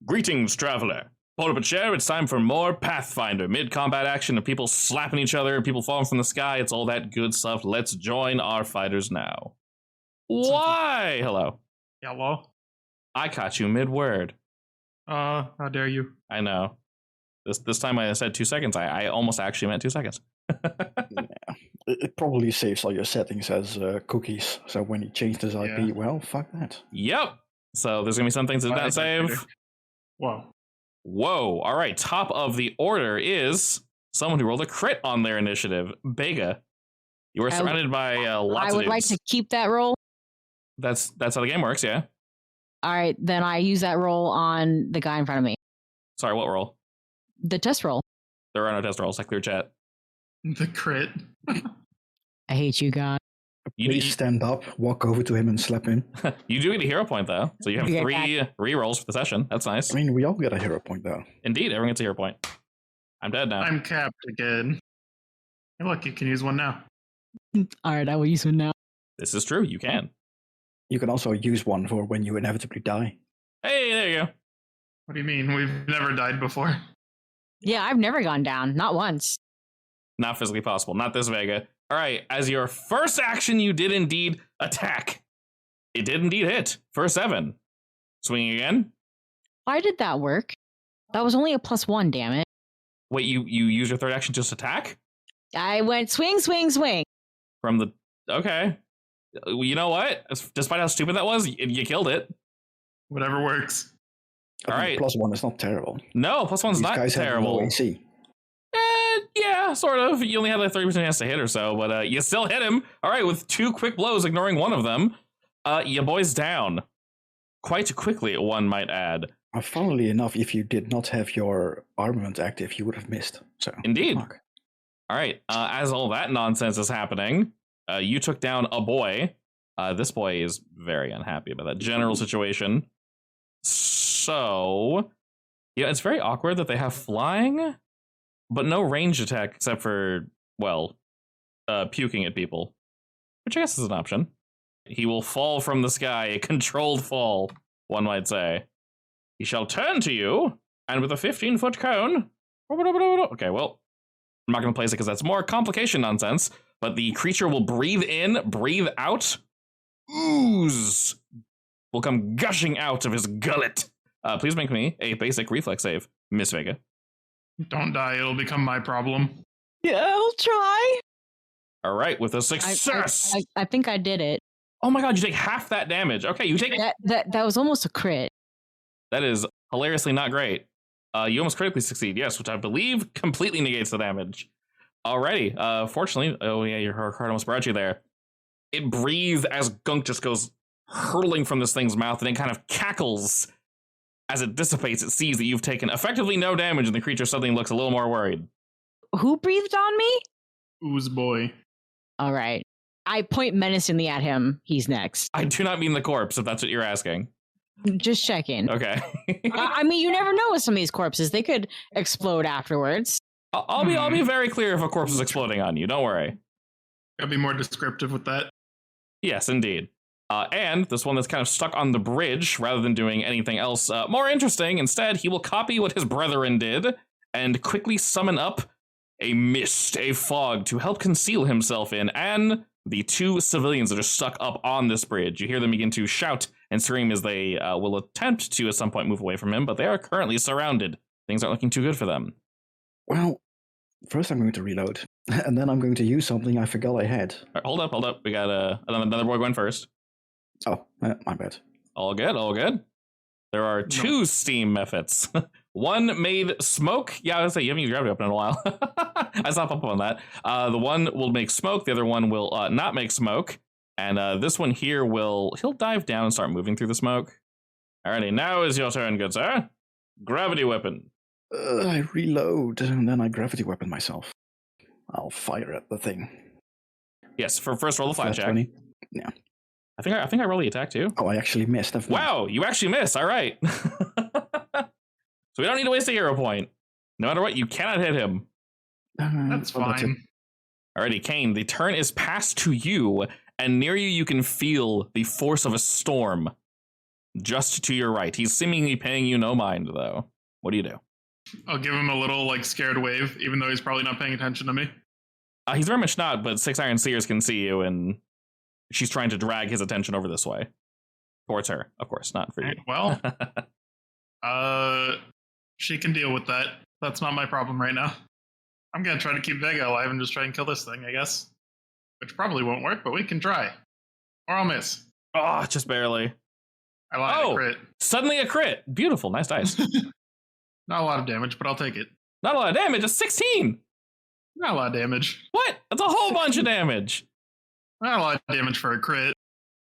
Greetings, traveler. Pull up a chair, it's time for more Pathfinder. Mid-combat action of people slapping each other, people falling from the sky, it's all that good stuff. Let's join our fighters now. Why? Hello. Hello? I caught you mid-word. How dare you? I know. This time I said 2 seconds. I almost actually meant 2 seconds. Yeah. It probably saves all your settings as cookies. So when you change this IP, well, fuck that. Yep. So there's going to be some things that did not save. Whoa. Whoa. All right. Top of the order is someone who rolled a crit on their initiative. Bega. You are surrounded by lots of I would like to keep that roll. That's how the game works, yeah? All right, then I use that roll on the guy in front of me. Sorry, what roll? The test roll. There are no test rolls. I clear chat. The crit. I hate you guys. Please stand up, walk over to him and slap him. You do get a hero point, though. So you have three re-rolls for the session. That's nice. I mean, we all get a hero point, though. Indeed, everyone gets a hero point. I'm dead now. I'm capped again. Hey, look, you can use one now. All right, I will use one now. This is true. You can. You can also use one for when you inevitably die. Hey, there you go. What do you mean? We've never died before. Yeah, I've never gone down. Not once. Not physically possible. Not this Vega. All right, as your first action, you did indeed attack. It did indeed hit for 7. Swinging again. Why did that work? That was only a +1, damn it. Wait, you use your third action to just attack? I went swing, swing, swing. From the... Okay. You know what? Despite how stupid that was, you killed it. Whatever works. All right. +1 is not terrible. No, +1's not guys terrible. Have AC. Yeah, sort of. You only had like 30% chance to hit or so, but you still hit him. All right, with 2 quick blows, ignoring one of them. Your boy's down. Quite quickly, one might add. Funnily enough, if you did not have your armament active, you would have missed. So indeed. Fuck. All right, as all that nonsense is happening, you took down a boy. This boy is very unhappy about that general situation. So, yeah, it's very awkward that they have flying, but no range attack except for, well, puking at people, which I guess is an option. He will fall from the sky, a controlled fall, one might say. He shall turn to you, and with a 15-foot cone... Okay, well, I'm not going to place it because that's more complication nonsense, but the creature will breathe in, breathe out. Ooze will come gushing out of his gullet. Please make me a basic reflex save, Miss Vega. Don't die, it'll become my problem. Yeah, I'll try. All right, with a success. I think I did it. Oh my god, you take half that damage. Okay, you take... That was almost a crit. That is hilariously not great. You almost critically succeed, yes, which I believe completely negates the damage. Alrighty, fortunately... Oh yeah, your card almost brought you there. It breathes as gunk just goes hurtling from this thing's mouth, and it kind of cackles. As it dissipates, it sees that you've taken effectively no damage, and the creature suddenly looks a little more worried. Who breathed on me? Ooze boy. All right. I point menacingly at him. He's next. I do not mean the corpse, if that's what you're asking. Just checking. Okay. I mean, you never know with some of these corpses. They could explode afterwards. I'll be very clear if a corpse is exploding on you. Don't worry. Gotta be more descriptive with that. Yes, indeed. And this one that's kind of stuck on the bridge, rather than doing anything else more interesting, instead, he will copy what his brethren did and quickly summon up a mist, a fog, to help conceal himself in, and the 2 civilians that are stuck up on this bridge. You hear them begin to shout and scream as they will attempt to, at some point, move away from him, but they are currently surrounded. Things aren't looking too good for them. Well, first I'm going to reload, and then I'm going to use something I forgot I had. Right, hold up. We got another boy going first. Oh, my bad. All good. There are 2 steam methods. One made smoke. Yeah, I was say you haven't used gravity weapon in a while. I stopped up on that. The one will make smoke. The other one will not make smoke. And this one here he'll dive down and start moving through the smoke. Alrighty, now is your turn, good sir. Gravity weapon. I reload, and then I gravity weapon myself. I'll fire at the thing. Yes, for first roll the flat check. 20. Yeah. I think I roll the attack too. Oh, I actually missed. Wow, you actually missed. All right. So we don't need to waste a hero point. No matter what, you cannot hit him. That's fine. Alrighty, Kane, the turn is passed to you, and near you can feel the force of a storm. just to your right. He's seemingly paying you no mind, though. What do you do? I'll give him a little like scared wave, even though he's probably not paying attention to me. He's very much not, but Six Iron Seers can see you, and she's trying to drag his attention over this way. Towards her, of course, not for you. Well, she can deal with that. That's not my problem right now. I'm gonna try to keep Vega alive and just try and kill this thing, I guess. Which probably won't work, but we can try. Or I'll miss. Oh, just barely. I lied, a crit. Suddenly a crit. Beautiful, nice dice. Not a lot of damage, but I'll take it. Not a lot of damage, a 16! Not a lot of damage. What? That's a whole bunch of damage. Not a lot of damage for a crit.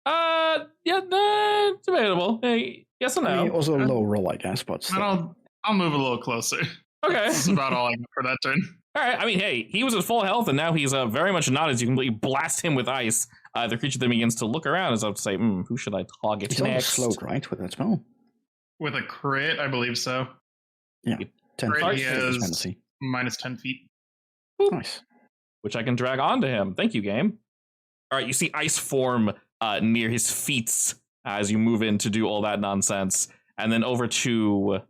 Yeah, it's debatable. Hey, yes or I no? mean, also a low roll, I guess, but still. And I'll move a little closer. Okay. This is about all I got for that turn. All right, I mean, hey, he was at full health, and now he's very much not as you completely blast him with ice. The creature then begins to look around as if to say, who should I target He's next? almost slowed, right, with that spell? With a crit, I believe so. Yeah, 10 Crit, feet. he is has fantasy. minus 10 feet. Nice. Which I can drag onto him. Thank you, game. All right, you see ice form near his feet as you move in to do all that nonsense. And then over to,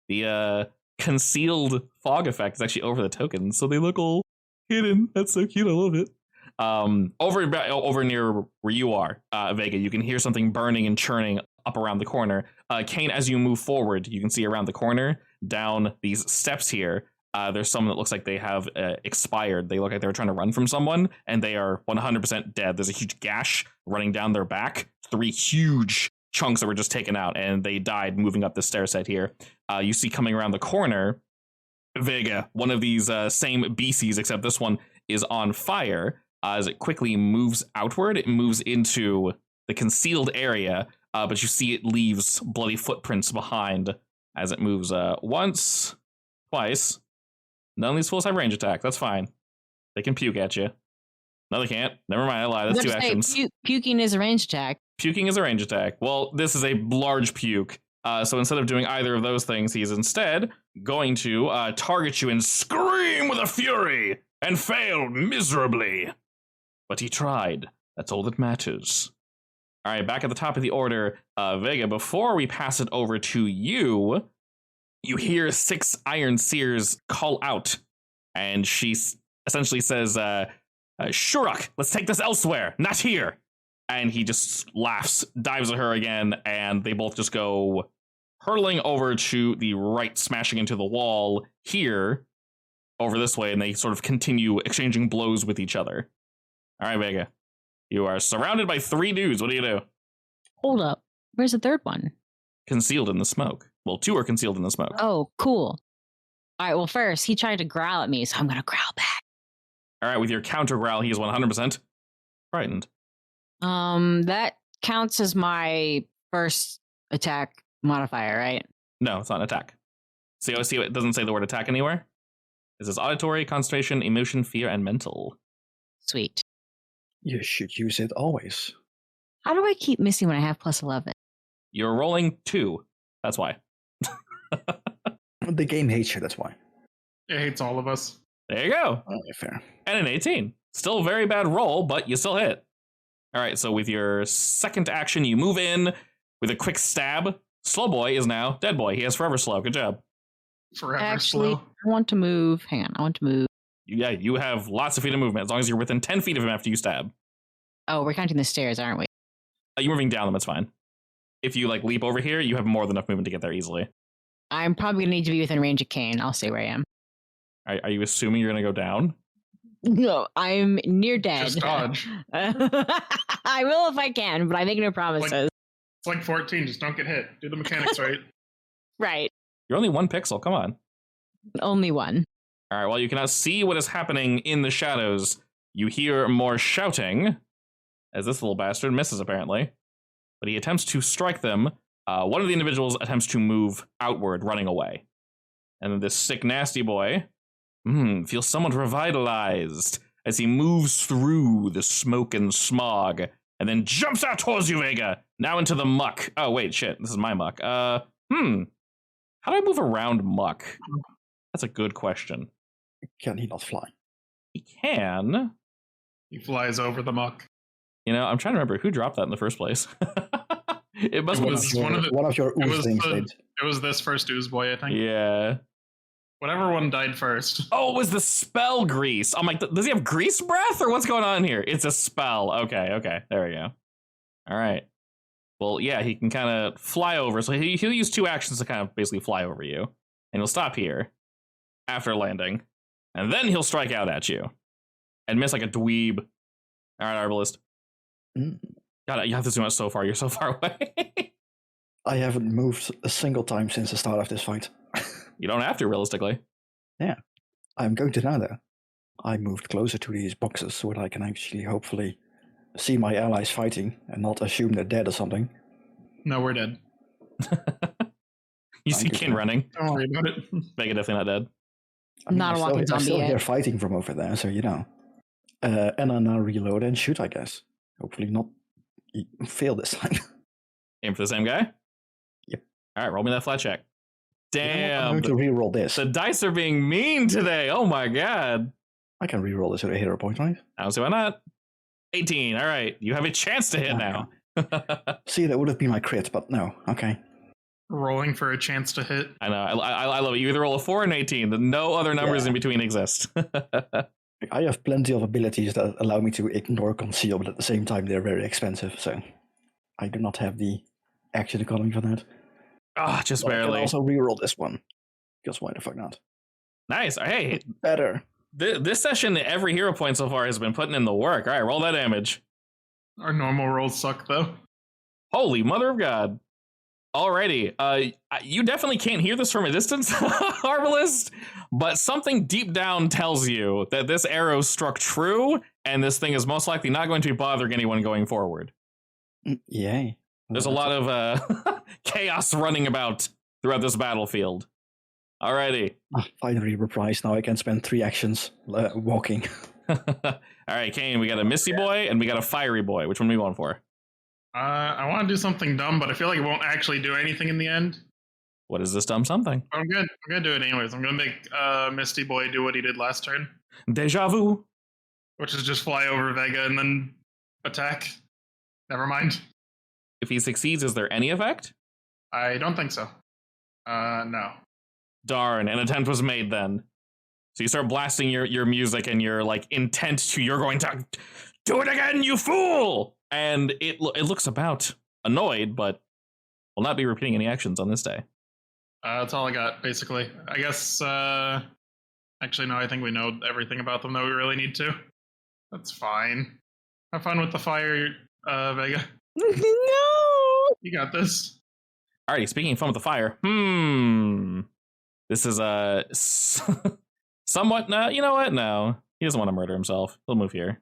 the concealed fog effect is actually over the tokens, so they look all hidden. That's so cute, I love it. Over near where you are, Vega, you can hear something burning and churning up around the corner. Kane, as you move forward, you can see around the corner, down these steps here, there's someone that looks like they have expired. They look like they were trying to run from someone, and they are 100% dead. There's a huge gash running down their back. 3 huge chunks that were just taken out, and they died moving up the stair set here. You see coming around the corner, Vega, one of these same BCs, except this one is on fire. As it quickly moves outward, it moves into the concealed area, but you see it leaves bloody footprints behind as it moves once, twice. None of these fools have range attack. That's fine. They can puke at you. No, they can't. Never mind. I lied. That's 2 actions. Puking is a range attack. Puking is a range attack. Well, this is a large puke. So instead of doing either of those things, he's instead going to target you and scream with a fury and fail miserably. But he tried. That's all that matters. All right, back at the top of the order, Vega, before we pass it over to you, you hear 6 Iron Seers call out, and she essentially says, Shuruk, let's take this elsewhere, not here. And he just laughs, dives at her again, and they both just go hurtling over to the right, smashing into the wall here, over this way, and they sort of continue exchanging blows with each other. All right, Vega, you are surrounded by 3 dudes. What do you do? Hold up. Where's the third one? Concealed in the smoke. Well, 2 are concealed in the smoke. Oh, cool. All right, well, first, he tried to growl at me, so I'm going to growl back. All right, with your counter growl, he is 100% frightened. That counts as my first attack modifier, right? No, it's not an attack. See, it doesn't say the word attack anywhere. It says auditory, concentration, emotion, fear, and mental. Sweet. You should use it always. How do I keep missing when I have plus 11? You're rolling 2. That's why. The game hates you, that's why. It hates all of us. There you go. Fair. And an 18. Still a very bad roll, but you still hit. All right, so with your second action, you move in with a quick stab. Slow boy is now dead boy. He has forever slow. Good job. Forever Actually, slow. I want to move. Hang on, I want to move. Yeah, you have lots of feet of movement as long as you're within 10 feet of him after you stab. Oh, we're counting the stairs, aren't we? You're moving down them, that's fine. If you leap over here, you have more than enough movement to get there easily. I'm probably going to need to be within range of Kane. I'll stay where I am. Are you assuming you're going to go down? No, I'm near dead. Just dodge. I will if I can, but I make no promises. It's like 14. Just don't get hit. Do the mechanics right. Right. You're only 1 pixel, come on. Only one. All right, well, you cannot see what is happening in the shadows. You hear more shouting, as this little bastard misses, apparently. But he attempts to strike them. One of the individuals attempts to move outward, running away. And then this sick, nasty boy feels somewhat revitalized as he moves through the smoke and smog, and then jumps out towards you, Vega, now into the muck. Oh, wait, shit, this is my muck. How do I move around muck? That's a good question. Can he not fly? He can. He flies over the muck. You know, I'm trying to remember who dropped that in the first place. It must be one of your ooze things did. It was this first ooze boy, I think. Yeah. Whatever one died first. Oh, it was the spell grease. I'm like, does he have grease breath or what's going on here? It's a spell. Okay. There we go. All right. Well, yeah, he can kind of fly over. So he'll use 2 actions to kind of basically fly over you. And he'll stop here after landing. And then he'll strike out at you. And miss like a dweeb. All right, Arbalist. God, you have to zoom out so far. You're so far away. I haven't moved a single time since the start of this fight. You don't have to, realistically. Yeah. I'm going to now, though. I moved closer to these boxes so that I can actually hopefully see my allies fighting and not assume they're dead or something. No, we're dead. You see Kin running. Don't worry about it. Vega definitely not dead. I mean, Not a walking I still zombie hear yet. fighting from over there, so you know. And I now reload and shoot, I guess. Hopefully not fail this time. Aim for the same guy? Yep. All right, roll me that flat check. You know what? Damn. I'm going to reroll this. The dice are being mean today. Oh my god. I can reroll this with a hero point, right? I don't see why not. 18. All right. You have a chance to hit now. See, that would have been my crit, but no. Okay. Rolling for a chance to hit. I know. I love it. You either roll a 4 or an 18. No other numbers in between exist. I have plenty of abilities that allow me to ignore conceal, but at the same time, they're very expensive, so I do not have the action economy for that. Ah, just But barely. I can also reroll this one, because why the fuck not? Nice. Hey, Better. this session, every hero point so far has been putting in the work. All right, roll that damage. Our normal rolls suck, though. Holy mother of God. Alrighty. You definitely can't hear this from a distance, Arbalist, but something deep down tells you that this arrow struck true, and this thing is most likely not going to be bothering anyone going forward. Yay. There's a lot of chaos running about throughout this battlefield. Alrighty. Finally reprised. Now I can spend 3 actions walking. Alright, Kane, we got a Misty Boy and we got a Fiery Boy. Which one are we going for? I want to do something dumb, but I feel like it won't actually do anything in the end. What is this dumb something? I'm gonna do it anyways. I'm gonna make Misty Boy do what he did last turn, Deja vu. which is just fly over Vega and then attack. Never mind. If he succeeds, is there any effect? I don't think so. No. Darn, an attempt was made then. So you start blasting your music and you're like intent to, you're going to do it again, you fool! And it looks about annoyed, but will not be repeating any actions on this day. That's all I got, basically. I guess, actually, no, I think we know everything about them that we really need to. That's fine. Have fun with the fire, Vega. No. You got this. Alrighty, speaking of fun with the fire, this is somewhat, no, you know what? No, he doesn't want to murder himself. He'll move here.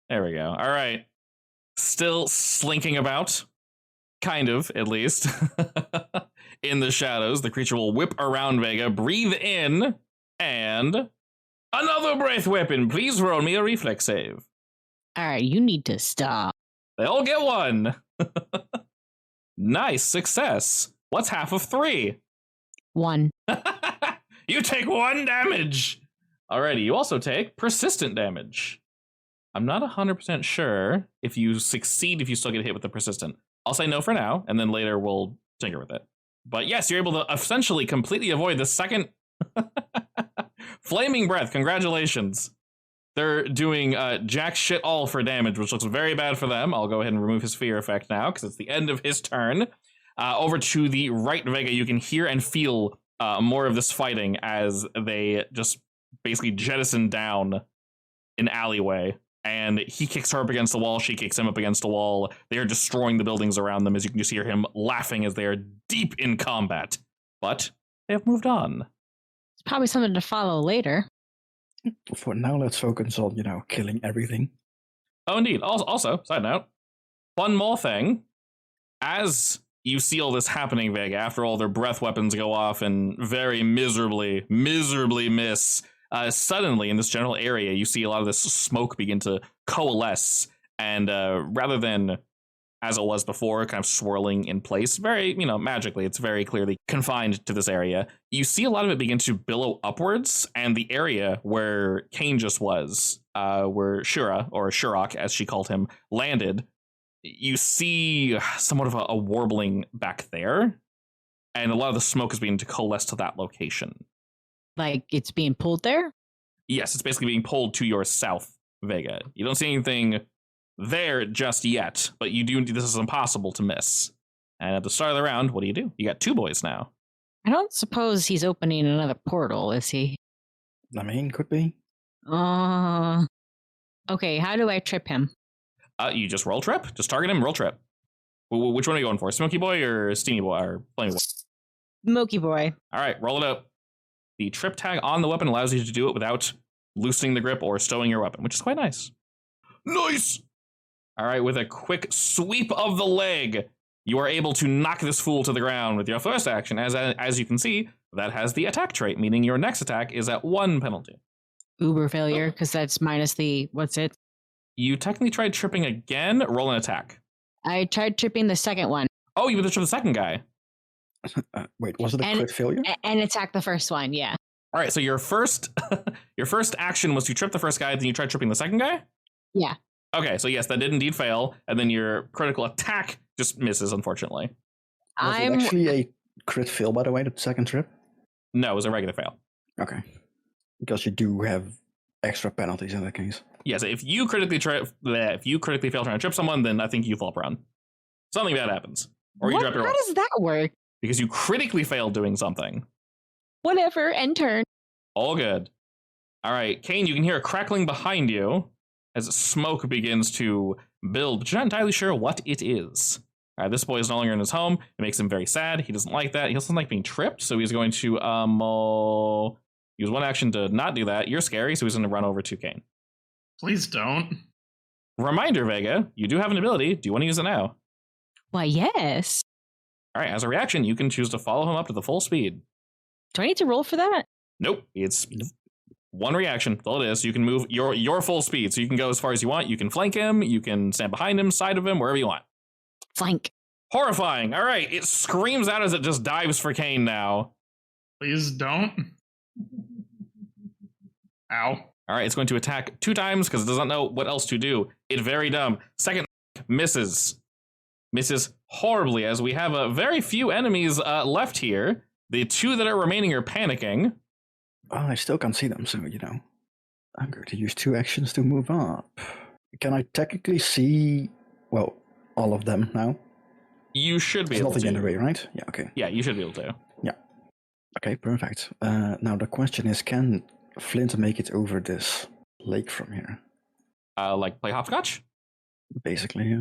There we go. All right. Still slinking about, kind of, at least. In the shadows, the creature will whip around Vega, breathe in, and another breath weapon. Please roll me a reflex save. All right, you need to stop. They all get 1. Nice success. What's half of 3? 1. You take 1 damage. Alrighty, you also take persistent damage. I'm not 100% sure if you succeed if you still get hit with the persistent. I'll say no for now, and then later we'll tinker with it. But yes, you're able to essentially completely avoid the second flaming breath. Congratulations. They're doing jack shit all for damage, which looks very bad for them. I'll go ahead and remove his fear effect now, because it's the end of his turn. Over to the right, Vega, you can hear and feel more of this fighting as they just basically jettison down an alleyway. And he kicks her up against the wall, she kicks him up against the wall. They are destroying the buildings around them, as you can just hear him laughing as they are deep in combat. But they have moved on. It's probably something to follow later. For now, let's focus on, killing everything. Oh, indeed. Also, side note, one more thing. As you see all this happening, Vega, after all their breath weapons go off and very miserably miss, suddenly in this general area, you see a lot of this smoke begin to coalesce. And rather than, as it was before, kind of swirling in place, very, magically, it's very clearly confined to this area. You see a lot of it begin to billow upwards, and the area where Kane just was, where Shura, or Shurok, as she called him, landed, you see somewhat of a warbling back there, and a lot of the smoke is beginning to coalesce to that location. Like it's being pulled there? Yes, it's basically being pulled to your south, Vega. You don't see anything there just yet, but you do. This is impossible to miss. And at the start of the round, what do? You got 2 boys now. I don't suppose he's opening another portal, is he? I mean, could be. Okay, how do I trip him? You just roll trip. Just target him, roll trip. Which one are you going for? Smoky boy or steamy boy or flamey boy? Smoky boy. All right, roll it up. The trip tag on the weapon allows you to do it without loosening the grip or stowing your weapon, which is quite nice. Nice! All right, with a quick sweep of the leg, you are able to knock this fool to the ground with your first action. As you can see, that has the attack trait, meaning your next attack is at 1 penalty. Uber failure, because that's minus the, what's it? You technically tried tripping again. Roll an attack. I tried tripping the second one. Oh, you trip the second guy. Wait, was it a crit failure? And attack the first one, yeah. All right, so your first action was to trip the first guy, then you tried tripping the second guy? Yeah. Okay, so yes, that did indeed fail, and then your critical attack just misses, unfortunately. Was it actually a crit fail, by the way, the second trip? No, it was a regular fail. Okay. Because you do have extra penalties in that case. Yes, if you critically fail trying to trip someone, then I think you fall prone. Something bad happens. Or you drop your roll. How does that work? Because you critically failed doing something. Whatever, end turn. All good. All right, Kane, you can hear a crackling behind you as smoke begins to build, but you're not entirely sure what it is. All right, this boy is no longer in his home. It makes him very sad. He doesn't like that. He doesn't like being tripped, so he's going to use one action to not do that. You're scary, so he's going to run over to Kane. Please don't. Reminder, Vega, you do have an ability. Do you want to use it now? Why, yes. All right, as a reaction, you can choose to follow him up to the full speed. Do I need to roll for that? Nope, it's one reaction. That's all it is. You can move your full speed, so you can go as far as you want. You can flank him, you can stand behind him, side of him, wherever you want. Flank. Horrifying. All right, it screams out as it just dives for Kane now. Please don't. Ow. All right, it's going to attack 2 times because it doesn't know what else to do. It's very dumb. Second misses. Misses horribly as we have a very few enemies left here. The 2 that are remaining are panicking. Oh, I still can't see them, so, I'm going to use 2 actions to move up. Can I technically see, well, all of them now? You should be There's able nothing to. in the way, right? Yeah, okay. Yeah, you should be able to. Yeah. Okay, perfect. Now the question is, can Flint make it over this lake from here? Like play hopscotch? Basically, yeah.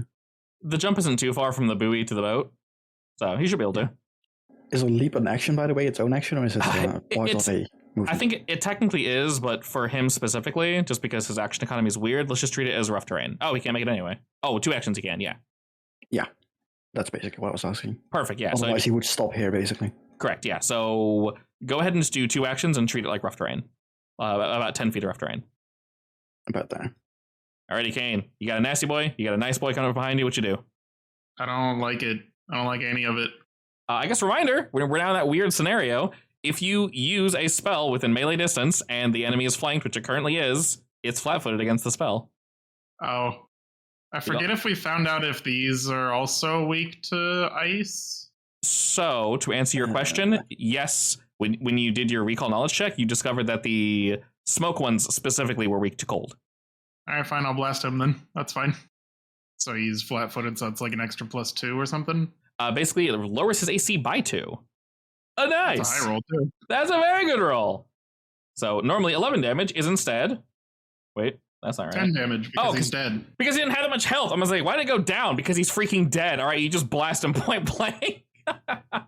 The jump isn't too far from the buoy to the boat, so he should be able to. Is a leap an action, by the way, its own action, or is it part of a movement? I think it technically is, but for him specifically, just because his action economy is weird, let's just treat it as rough terrain. Oh, he can't make it anyway. Oh, 2 actions he can, yeah. Yeah, that's basically what I was asking. Perfect, yeah. Otherwise, he would stop here, basically. Correct, yeah. So go ahead and just do 2 actions and treat it like rough terrain. About 10 feet of rough terrain. About there. Alrighty, Kane. You got a nasty boy. You got a nice boy coming up behind you. What you do? I don't like it. I don't like any of it. I guess reminder, we're now in that weird scenario. If you use a spell within melee distance and the enemy is flanked, which it currently is, it's flat-footed against the spell. Oh. I forget if we found out if these are also weak to ice. So, to answer your question, yes, when you did your recall knowledge check, you discovered that the smoke ones specifically were weak to cold. Alright, fine, I'll blast him then. That's fine. So he's flat-footed, so it's like an extra +2 or something? Basically, it lowers his AC by 2. Oh, nice! That's a high roll, too. That's a very good roll. So, normally 11 damage is instead... Wait, that's not right. 10 damage because he's dead. Because he didn't have that much health. I was like, why did it go down? Because he's freaking dead. All right, you just blast him point blank.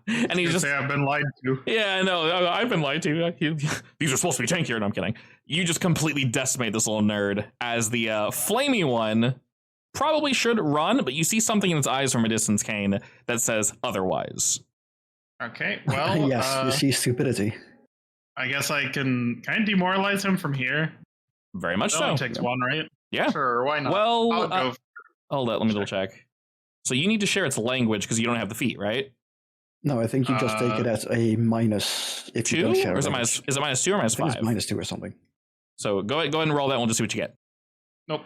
And he's just... say I've been lied to. Yeah, I know. I've been lied to. These are supposed to be tankier. No, I'm kidding. You just completely decimate this little nerd as the flamey one probably should run, but you see something in its eyes from a distance, Kane, that says otherwise. Okay, well... yes, you see stupidity. I guess I can kind of demoralize him from here. Very much It so. only takes 1, right? Yeah. Sure, why not? Well, I'll go. Hold on, let me double check. So you need to share its language because you don't have the feet, right? No, I think you just take it as a minus if 2? you don't share Or is it language. -2 or I think -5? it's -2 or something. So go ahead and roll that one to see what you get. Nope.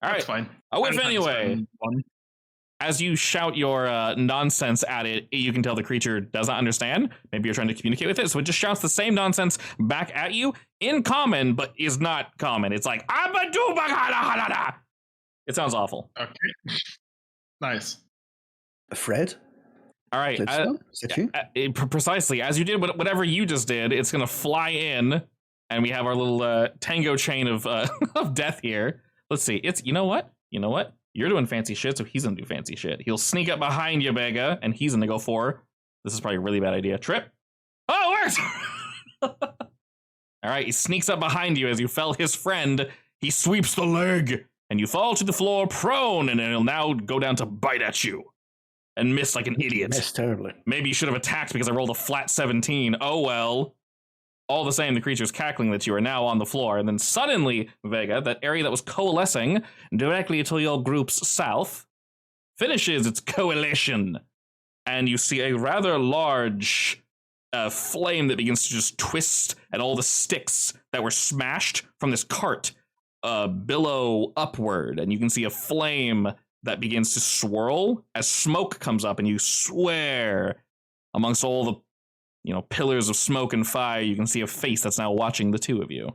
All right. That's fine. I whiff Fine, anyway. 1. As you shout your nonsense at it, you can tell the creature does not understand. Maybe you're trying to communicate with it, so it just shouts the same nonsense back at you in common, but is not common. It's like, it sounds awful. Okay. Nice. Fred? All right. Is that you? Precisely. As you did whatever you just did, it's going to fly in, and we have our little tango chain of of death here. Let's see. You know what? You're doing fancy shit, so he's going to do fancy shit. He'll sneak up behind you, Vega, and he's going to go for... This is probably a really bad idea. Trip. Oh, it worked! All right, he sneaks up behind you as you fell his friend. He sweeps the leg, and you fall to the floor prone, and he'll now go down to bite at you. And miss like an idiot. Missed terribly. Maybe you should have attacked because I rolled a flat 17. Oh well. All the same, the creature's cackling that you are now on the floor, and then suddenly, Vega, that area that was coalescing directly to your group's south, finishes its coalition, and you see a rather large flame that begins to just twist, and all the sticks that were smashed from this cart billow upward, and you can see a flame that begins to swirl as smoke comes up, and you swear amongst all the pillars of smoke and fire, you can see a face that's now watching the two of you.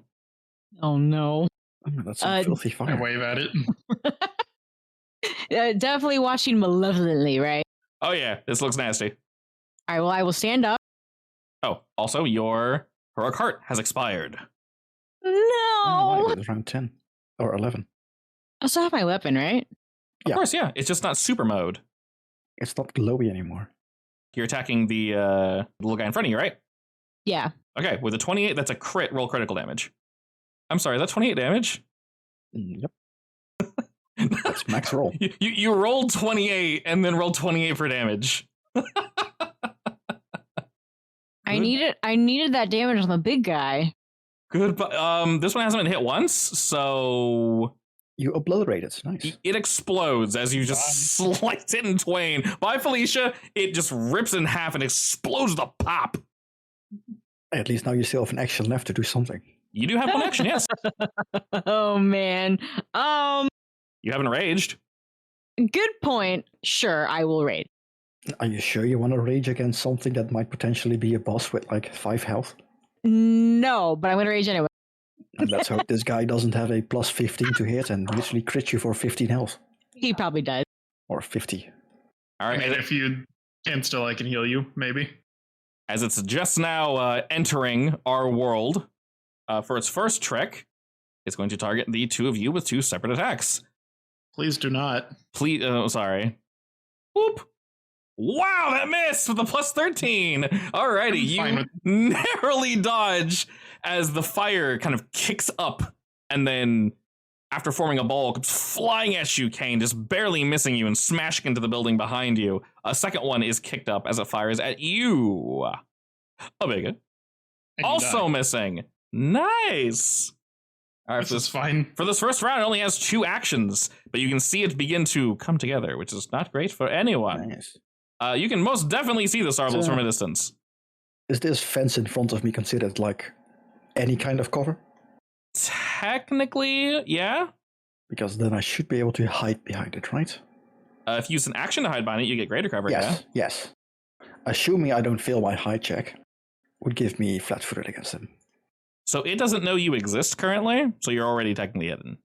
Oh no. Oh, that's some filthy I fire. wave at it. Definitely watching malevolently, right? Oh yeah, this looks nasty. All right, well, I will stand up. Oh, also, your heroic heart has expired. No! Oh, right, it was around 10 or 11. I still have my weapon, right? Of course, yeah. It's just not super mode. It's not glowy anymore. You're attacking the little guy in front of you, right? Yeah. Okay, with a 28, that's a crit. Roll critical damage. I'm sorry, that's 28 damage? Yep. That's max roll. You rolled 28 and then rolled 28 for damage. I needed that damage on the big guy. Good, but this one hasn't been hit once, so... You obliterate it. Nice. It explodes as you just slice it in twain. Bye, Felicia. It just rips in half and explodes the pop. At least now you still have an action left to do something. You do have one action, yes. Oh man. You haven't raged. Good point. Sure, I will raid. Are you sure you want to rage against something that might potentially be a boss with like 5 health? No, but I'm gonna rage anyway. And let's hope this guy doesn't have a plus 15 to hit and literally crit you for 15 health. He probably does. Or 50. All right. I mean, if you insta, I can heal you, maybe. As it's just now entering our world, for its first trick, it's going to target the two of you with 2 separate attacks. Please do not. Please, sorry. Whoop. Wow, that missed with a plus 13. Alrighty, you narrowly dodge as the fire kind of kicks up, and then after forming a ball, comes flying at you, Kane, just barely missing you and smashing into the building behind you. A second one is kicked up as it fires at you. Omega. Also missing. Nice. All right, This is fine. For this first round, it only has 2 actions, but you can see it begin to come together, which is not great for anyone. Nice. You can most definitely see the Sarbles from a distance. Is this fence in front of me considered like any kind of cover? Technically, yeah. Because then I should be able to hide behind it, right? If you use an action to hide behind it, you get greater cover, Yes, yes. Assuming I don't fail my hide check, would give me flat-footed against him. So it doesn't know you exist currently, so you're already technically hidden.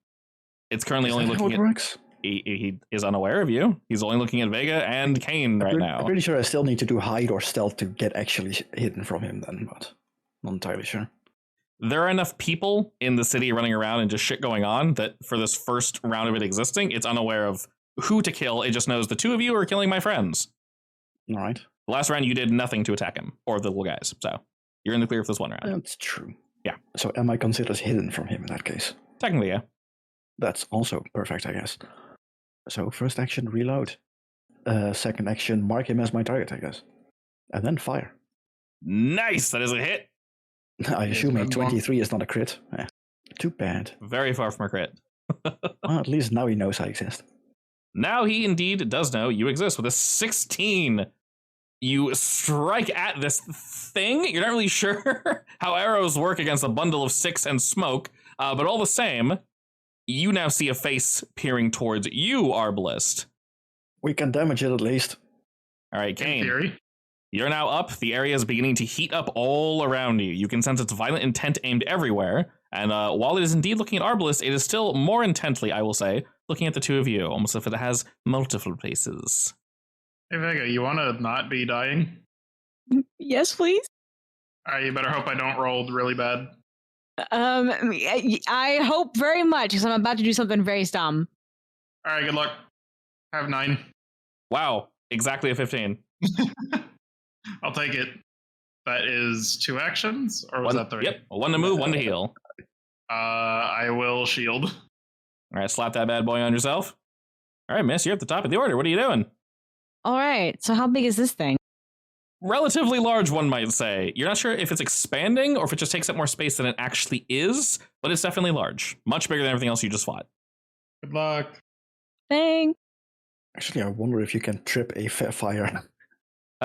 It's currently only looking at... Works? He is unaware of you. He's only looking at Vega and Kane right now. I'm pretty sure I still need to do hide or stealth to get actually hidden from him then, but not entirely sure. There are enough people in the city running around and just shit going on that for this first round of it existing, it's unaware of who to kill. It just knows the 2 of you are killing my friends. All right. The last round, you did nothing to attack him or the little guys. So you're in the clear for this one round. That's true. Yeah. So am I considered hidden from him in that case? Technically, yeah. That's also perfect, I guess. So first action, reload. Second action, mark him as my target, I guess. And then fire. Nice. That is a hit. I assume a 23 is not a crit. Too bad. Very far from a crit. Well, at least now he knows I exist. Now he indeed does know you exist. With a 16, you strike at this thing. You're not really sure how arrows work against a bundle of 6 and smoke, but all the same, you now see a face peering towards you, Arbalist. We can damage it at least. All right, In Kane. theory. You're now up. The area is beginning to heat up all around you. You can sense its violent intent aimed everywhere. And while it is indeed looking at Arbalest, it is still more intently, I will say, looking at the two of you, almost as if it has multiple places. Hey, Vega, you want to not be dying? Yes, please. You better hope I don't roll really bad. I hope very much because I'm about to do something very dumb. All right, good luck. Have 9. Wow, exactly a 15. I'll take it. That is 2 actions, or was that 3? Yep, 1 to move, 1 to heal. I will shield. All right, slap that bad boy on yourself. All right, miss, you're at the top of the order. What are you doing? All right. So how big is this thing? Relatively large, one might say. You're not sure if it's expanding or if it just takes up more space than it actually is, but it's definitely large. Much bigger than everything else you just fought. Good luck. Thing. Actually, I wonder if you can trip a fire.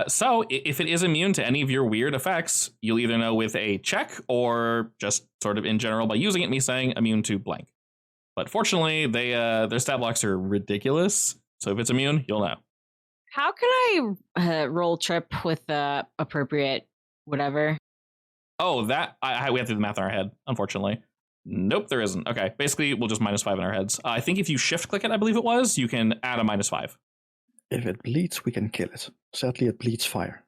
So, if it is immune to any of your weird effects, you'll either know with a check or just sort of in general by using it, me saying immune to blank. But fortunately, their stat blocks are ridiculous. So if it's immune, you'll know. How can I roll trip with the appropriate whatever? Oh, that we have to do the math in our head, unfortunately. Nope, there isn't. Okay, basically, we'll just -5 in our heads. I think if you shift click it, I believe it was, you can add a -5. If it bleeds, we can kill it. Sadly, it bleeds fire.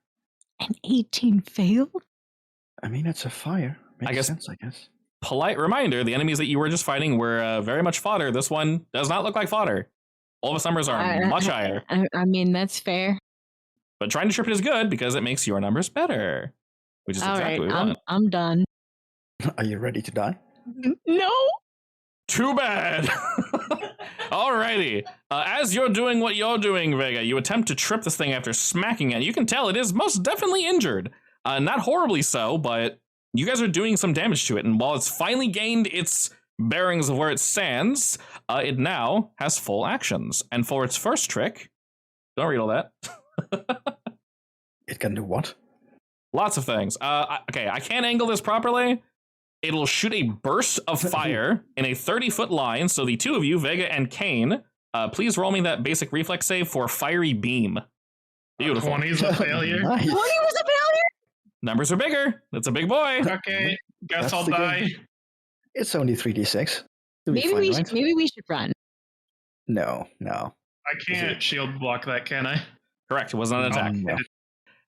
An 18 failed? I mean, it's a fire. Makes sense, I guess. Polite reminder, the enemies that you were just fighting were very much fodder. This one does not look like fodder. All of its numbers are much higher. I mean, that's fair. But trying to trip it is good because it makes your numbers better. Which is exactly what we want. I'm done. Are you ready to die? No! Too bad. Alrighty. As you're doing what you're doing, Vega, you attempt to trip this thing after smacking it. You can tell it is most definitely injured. Not horribly so, but you guys are doing some damage to it. And while it's finally gained its bearings of where it stands, it now has full actions. And for its first trick, don't read all that. It can do what? Lots of things. Okay, I can't angle this properly. It'll shoot a burst of fire in a 30-foot line. So the two of you, Vega and Kane, please roll me that basic reflex save for fiery beam. Beautiful. 20's a failure. Nice. 20 was a failure? Numbers are bigger. That's a big boy. Okay, guess That's I'll the die. game. It's only 3d6. It'll be Maybe fine, right? we should run. No. I can't shield block that, can I? Correct. It was not an attack. No.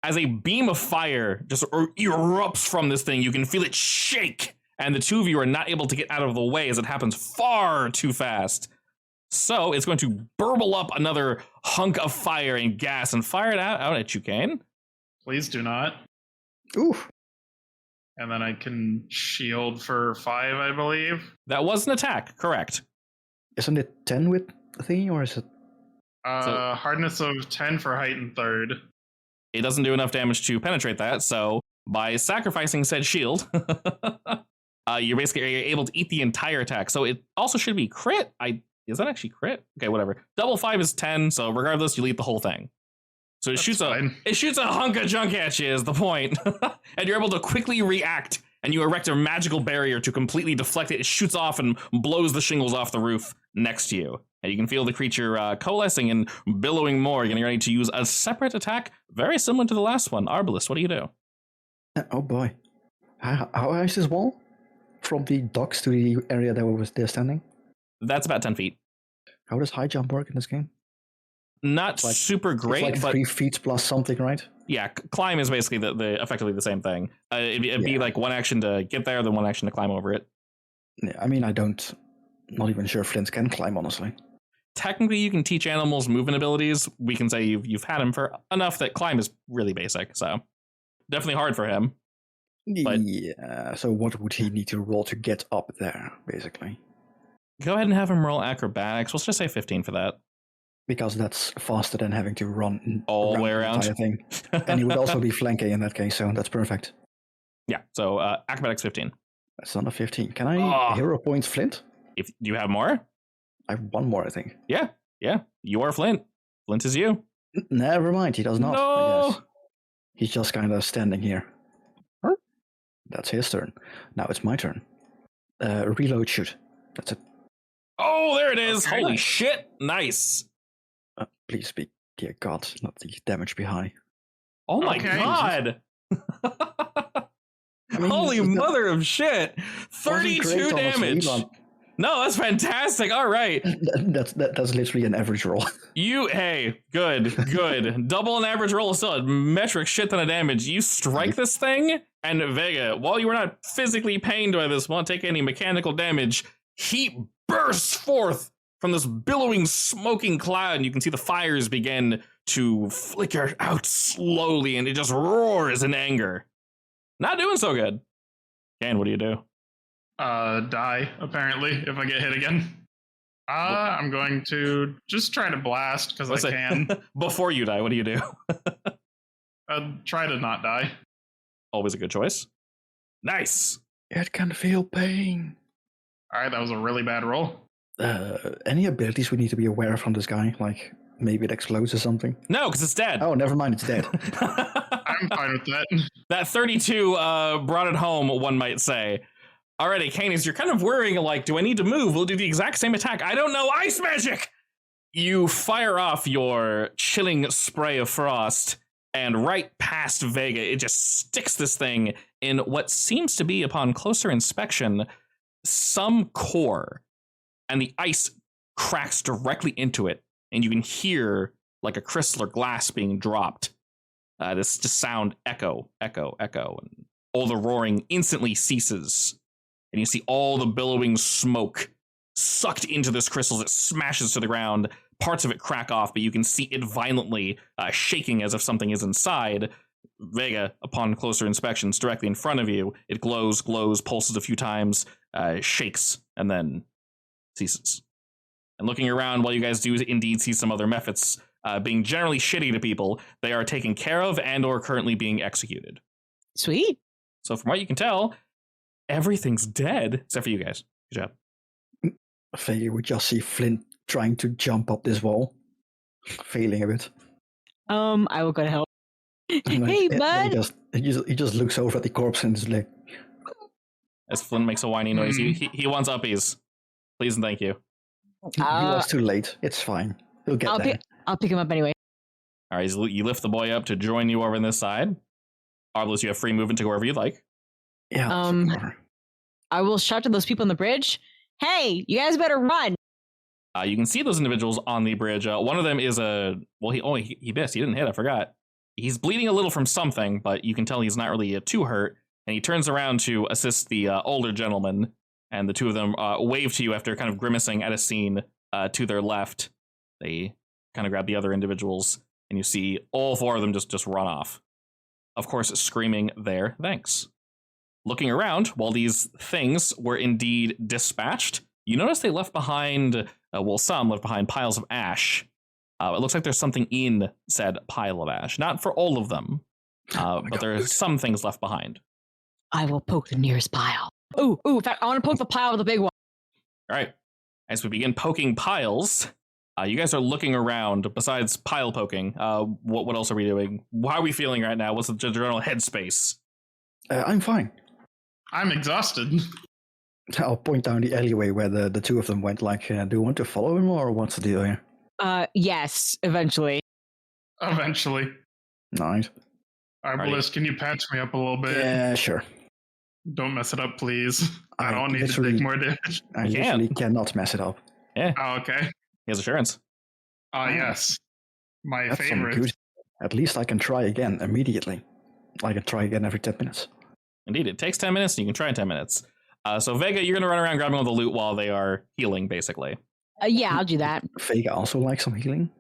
As a beam of fire just erupts from this thing, you can feel it shake. And the two of you are not able to get out of the way as it happens far too fast. So it's going to burble up another hunk of fire and gas and fire it out at you, Kane. Please do not. Oof. And then I can shield for 5, I believe. That was an attack, correct. Isn't it 10 with the thingy, or is it... Hardness of 10 for height and third. It doesn't do enough damage to penetrate that, so by sacrificing said shield, you're able to eat the entire attack. So it also should be crit. Is that actually crit? Okay, whatever. Double 5 is 10, so regardless, you'll eat the whole thing. So it shoots a hunk of junk at you is the point. And you're able to quickly react, and you erect a magical barrier to completely deflect it. It shoots off and blows the shingles off the roof next to you. And you can feel the creature coalescing and billowing more, getting ready to use a separate attack, very similar to the last one. Arbalest, what do you do? Oh boy. How high is this wall? From the docks to the area that they're standing? That's about 10 feet. How does high jump work in this game? Not super great, it's like but 3 feet plus something, right? yeah, climb is basically the effectively the same thing. It'd be like one action to get there, then one action to climb over it. Yeah, I mean, not even sure Flint can climb, honestly. Technically, you can teach animals movement abilities. We can say you've had him for enough that climb is really basic, so definitely hard for him. But yeah, so what would he need to roll to get up there, basically? Go ahead and have him roll acrobatics. Let's just say 15 for that. Because that's faster than having to run all the way around. The entire thing. And he would also be flanking in that case, so that's perfect. Yeah, so acrobatics 15. That's not a 15. Can I hero point Flint? If do you have more? I have one more, I think. Yeah. You are Flint. Flint is you. Never mind, he does not. No! I guess. He's just kind of standing here. Huh? That's his turn. Now it's my turn. Reload shoot. That's it. Oh, there it is. Okay. Holy shit. Nice. Please be, dear God, not the damage be high. Oh my Okay. God! I mean, Holy that mother of shit! wasn't great, 32 honestly, damage. but No, that's fantastic. All right. that's literally an average roll. Hey, good. Double an average roll is still a metric shit ton of damage. You strike this thing, and Vega, while you were not physically pained by this, won't take any mechanical damage, heat bursts forth from this billowing, smoking cloud, and you can see the fires begin to flicker out slowly, and it just roars in anger. Not doing so good. Ken, what do you do? Die, apparently, if I get hit again. I'm going to just try to blast, because I can. Before you die, what do you do? Try to not die. Always a good choice. Nice. It can feel pain. Alright, that was a really bad roll. Any abilities we need to be aware of from this guy? Like, maybe it explodes or something? No, because it's dead. Oh, never mind, it's dead. I'm fine with that. That 32 brought it home, one might say. Alrighty, Canis, you're kind of worrying, like, do I need to move? We'll do the exact same attack. I don't know, ice magic! You fire off your chilling spray of frost, and right past Vega, it just sticks this thing in what seems to be, upon closer inspection, some core. And the ice cracks directly into it, and you can hear, like a crystal or glass being dropped. This just sound echo, and all the roaring instantly ceases. And you see all the billowing smoke sucked into this crystal as it smashes to the ground. Parts of it crack off, but you can see it violently shaking as if something is inside. Vega, upon closer inspections, directly in front of you, it glows, pulses a few times, shakes, and then ceases. And looking around, while you guys do indeed see some other methods being generally shitty to people, they are taken care of and or currently being executed. Sweet. So from what you can tell, everything's dead, except for you guys. Good job. Vega would just see Flint trying to jump up this wall, failing a bit. I will go to help. And Hey, bud. He just looks over at the corpse and is like, As Flint makes a whiny noise, he wants uppies. Please and thank you. he was too late. It's fine. He'll get there. I'll pick him up anyway. All right, you lift the boy up to join you over on this side. Arbalest, you have free movement to go wherever you'd like. Yeah. I will shout to those people on the bridge. Hey, you guys better run. You can see those individuals on the bridge. One of them is he missed. He didn't hit. I forgot. He's bleeding a little from something, but you can tell he's not really too hurt. And he turns around to assist the older gentleman, and the two of them wave to you after kind of grimacing at a scene to their left. They kind of grab the other individuals, and you see all four of them just run off. Of course, screaming their thanks. Looking around, while these things were indeed dispatched, you notice they left behind, some left behind piles of ash. It looks like there's something in said pile of ash. Not for all of them, but there are some things left behind. I will poke the nearest pile. Ooh, in fact, I want to poke the pile with the big one. All right. As we begin poking piles, you guys are looking around. Besides pile poking, what else are we doing? How are we feeling right now? What's the general headspace? I'm fine. I'm exhausted. I'll point down the alleyway where the two of them went. Like, do you want to follow him or what's the deal here? Yes, eventually. Eventually. Nice. Arbalest, can you patch me up a little bit? Yeah, sure. Don't mess it up, please. I I don't need to literally- take more damage. I You usually cannot mess it up. Oh, okay. He has assurance. Yes. My That's some favorite. good. At least I can try again immediately. I can try again every 10 minutes. Indeed, it takes 10 minutes, and you can try in 10 minutes. So Vega, you're going to run around grabbing all the loot while they are healing, basically. Yeah, I'll do that. Vega also likes some healing.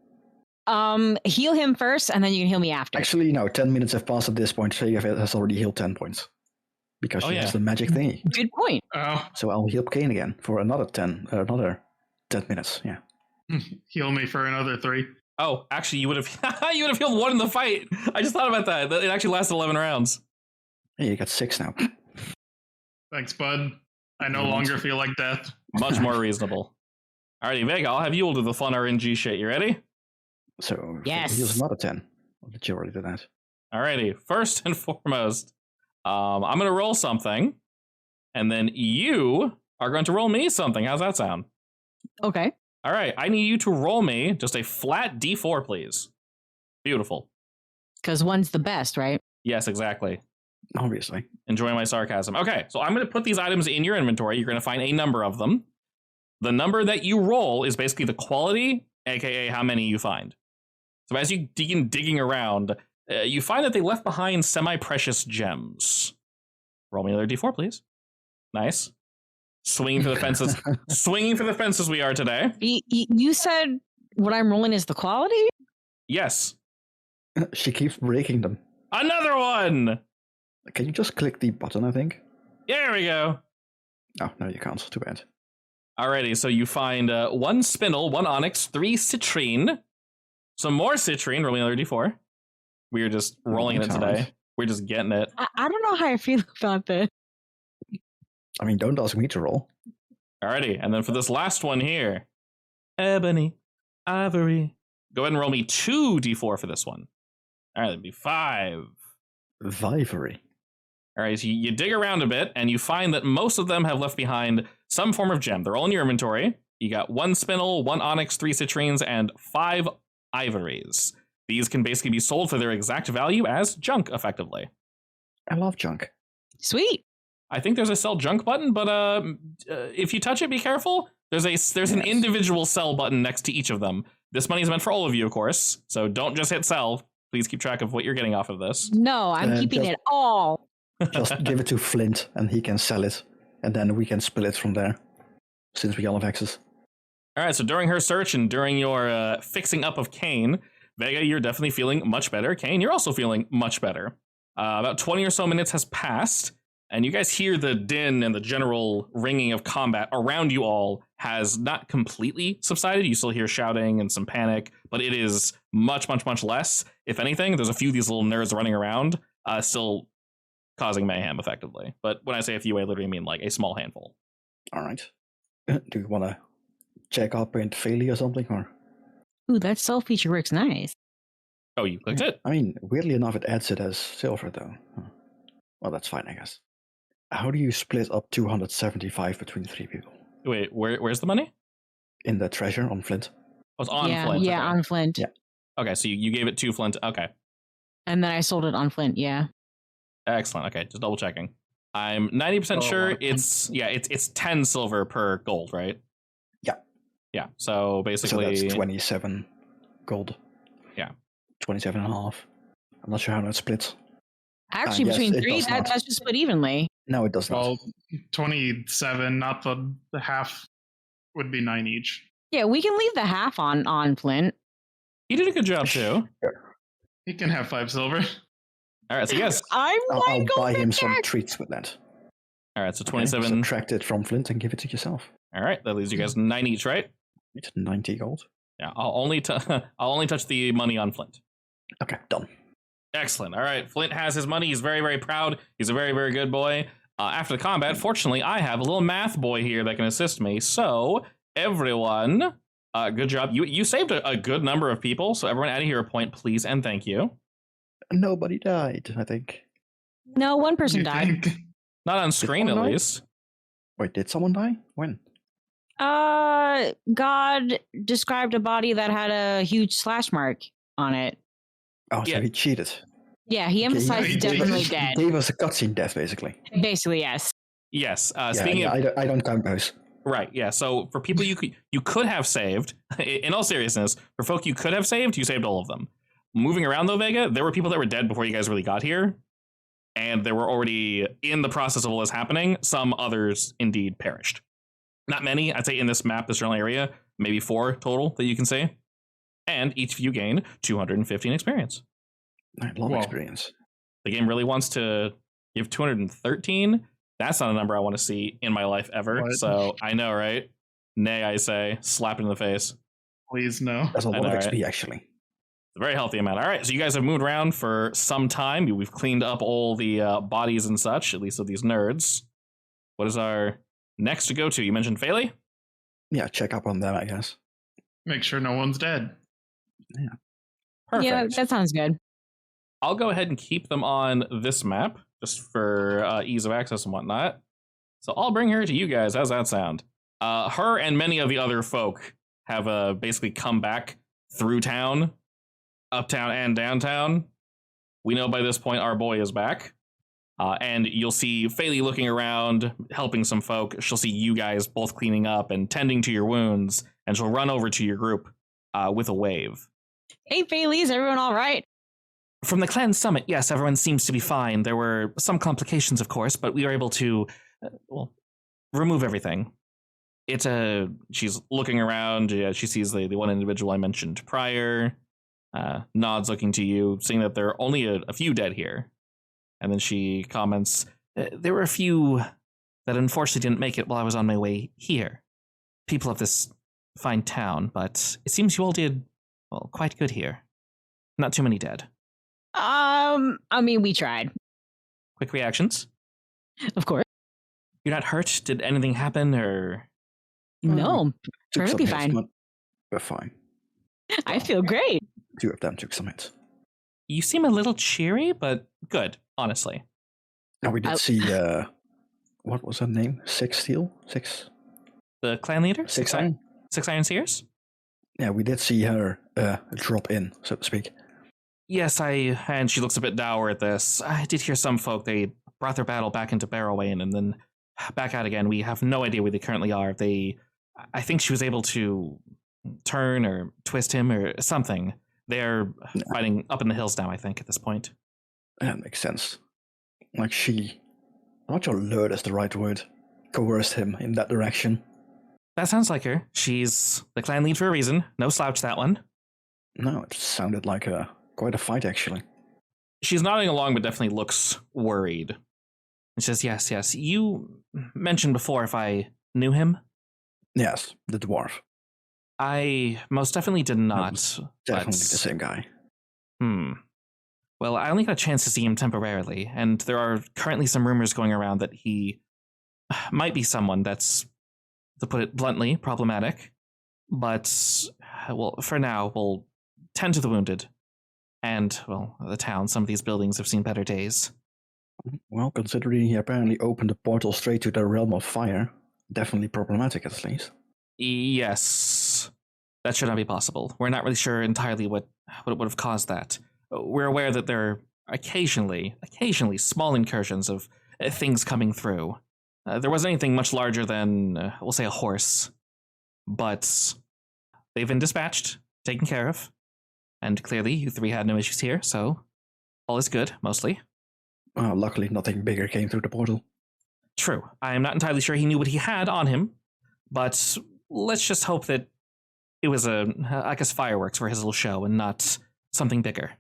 Heal him first, and then you can heal me after. Actually, no, 10 minutes have passed at this point. Vega has already healed 10 points. Because she has the magic thingy. Good point. Oh, So I'll heal Kane again for another 10 minutes. Yeah. heal me for another 3. Oh, actually, you would have healed one in the fight. I just thought about that. It actually lasted 11 rounds. Hey, you got 6 now. Thanks, bud. I no longer feel like death. Much more reasonable. Alrighty, Vega, I'll have you do the fun RNG shit. You ready? So Yes. heals another 10. I'll let you already do that. Alrighty, first and foremost, I'm going to roll something, and then you are going to roll me something. How's that sound? Okay. All right, I need you to roll me just a flat D4, please. Beautiful. Because one's the best, right? Yes, exactly. Obviously. Enjoying my sarcasm. Okay, so I'm going to put these items in your inventory. You're going to find a number of them. The number that you roll is basically the quality, aka how many you find. So as you begin digging around, you find that they left behind semi-precious gems. Roll me another D4, please. Nice. Swinging for the fences. Swinging for the fences we are today. You said what I'm rolling is the quality? Yes. She keeps breaking them. Another one! Can you just click the button, I think? There we go. Oh, no, you can't. Too bad. Alrighty, so you find 1 spinel, 1 onyx, 3 citrine, some more citrine, rolling another D4. We are just rolling it today. Right. We're just getting it. I don't know how I feel about this. I mean, don't ask me to roll. Alrighty, and then for this last one here, ebony, ivory. Go ahead and roll me 2 D4 for this one. Alright, that'd be 5. Vivery. Alright, so you dig around a bit, and you find that most of them have left behind some form of gem. They're all in your inventory. You got 1 spinel, 1 onyx, 3 citrines, and 5 ivories. These can basically be sold for their exact value as junk, effectively. I love junk. Sweet. I think there's a sell junk button, but if you touch it, be careful. There's an individual sell button next to each of them. This money is meant for all of you, of course, so don't just hit sell. Please keep track of what you're getting off of this. No, I'm keeping it all. Just give it to Flint, and he can sell it, and then we can split it from there, since we all have access. All right, so during her search and during your fixing up of Kane, Vega, you're definitely feeling much better. Kane, you're also feeling much better. About 20 or so minutes has passed, and you guys hear the din and the general ringing of combat around you all has not completely subsided. You still hear shouting and some panic, but it is much, much, much less. If anything, there's a few of these little nerds running around, still causing mayhem, effectively. But when I say a few, I literally mean like a small handful. All right. Do you want to check up into Failey or something? Or? Ooh, that sell feature works nice. Oh, you clicked it? I mean, weirdly enough, it adds it as silver, though. Well, that's fine, I guess. How do you split up 275 between 3 people? Wait, where's the money? In the treasure on Flint. Oh, it's on yeah, Flint. Yeah, okay. on Flint. Yeah. Okay, so you gave it to Flint. Okay. And then I sold it on Flint, yeah. Excellent. Okay, just double checking. I'm 90% sure it's 10 silver per gold, right? Yeah. Yeah. So basically, So that's 27 gold. Yeah. 27 and a half. I'm not sure how that splits. Actually, yes, between it 3, does not. that's just split evenly. No, it does not. Well, 27, not the half, would be 9 each. Yeah, we can leave the half on Flint. you did a good job too. He can have 5 silver. All right, so yes. I'll buy him some treats with that. All right, so Okay, 27. subtract it from Flint and give it to yourself. All right, that leaves you guys 9 each, right? It's 90 gold. Yeah, I'll only touch the money on Flint. Okay, done. Excellent. All right, Flint has his money. He's very, very proud. He's a very, very good boy. After the combat, fortunately, I have a little math boy here that can assist me. So, everyone, good job. You saved a good number of people. So, everyone add here a point, please, and thank you. Nobody died, I think. No, one person You died. think? Not on screen, at someone die? least. Wait, did someone die? When? God described a body that had a huge slash mark on it. Oh, so Yeah. he cheated. Yeah, he emphasized he he's did. definitely He dead. gave us a cutscene death, basically. Basically, yes. Yes. Yeah, Speaking of I don't count those. right, yeah. So for people you could have saved, in all seriousness, for folk you could have saved, you saved all of them. Moving around though, Vega, there were people that were dead before you guys really got here, and they were already in the process of all this happening. Some others indeed perished. Not many, I'd say, in this map, this general area, maybe 4 total that you can see. And each of you gain 215 experience. I love Well, experience. The game really wants to give 213. That's not a number I want to see in my life ever. What? So I know, right? Nay, I say, slap it in the face. Please, no. That's a I lot know, of XP, right? actually. It's a very healthy amount. All right, so you guys have moved around for some time. We've cleaned up all the bodies and such, at least of these nerds. What is our next to go to? You mentioned Failey? Yeah, check up on them, I guess. Make sure no one's dead. Perfect. Yeah, that sounds good. I'll go ahead and keep them on this map, just for ease of access and whatnot. So I'll bring her to you guys. How's that sound? Her and many of the other folk have basically come back through town, uptown and downtown. We know by this point our boy is back. And you'll see Faylee looking around, helping some folk. She'll see you guys both cleaning up and tending to your wounds, and she'll run over to your group with a wave. Hey, Bailey, is everyone all right? From the clan summit, yes, everyone seems to be fine. There were some complications, of course, but we were able to, remove everything. She's looking around. She sees the one individual I mentioned prior, nods looking to you, seeing that there are only a few dead here. And then she comments, there were a few that unfortunately didn't make it while I was on my way here. People of this fine town, but it seems you all did, quite good here. Not too many dead. We tried. Quick reactions? Of course. You're not hurt? Did anything happen, or? No, Took some perfectly hits, fine. but we're fine. I feel great. 2 of them took some hits. You seem a little cheery, but good, honestly. Now we did see, what was her name? Six? The clan leader? Six Iron? Six Iron Seers? Yeah, we did see her drop in, so to speak. Yes, and she looks a bit dour at this. I did hear some folk, they brought their battle back into Barrowwayn and then back out again. We have no idea where they currently are. I think she was able to turn or twist him or something. They're fighting up in the hills now, I think, at this point. That makes sense. Like I'm not sure lured is the right word, coerced him in that direction. That sounds like her. She's the clan lead for a reason. No slouch, that one. No, it sounded like quite a fight, actually. She's nodding along, but definitely looks worried. And she says, yes. You mentioned before if I knew him? Yes, the dwarf. I most definitely did not. Definitely the same guy. Well, I only got a chance to see him temporarily, and there are currently some rumors going around that he might be someone that's, to put it bluntly, problematic. But, for now, we'll tend to the wounded. And, the town, some of these buildings have seen better days. Well, considering he apparently opened a portal straight to the realm of fire, definitely problematic at least. Yes, that should not be possible. We're not really sure entirely what would have caused that. We're aware that there are occasionally small incursions of things coming through. There wasn't anything much larger than, we'll say, a horse. But they've been dispatched, taken care of. And clearly, you three had no issues here, so all is good, mostly. Well, luckily nothing bigger came through the portal. True. I am not entirely sure he knew what he had on him, but let's just hope that it was fireworks for his little show and not something bigger.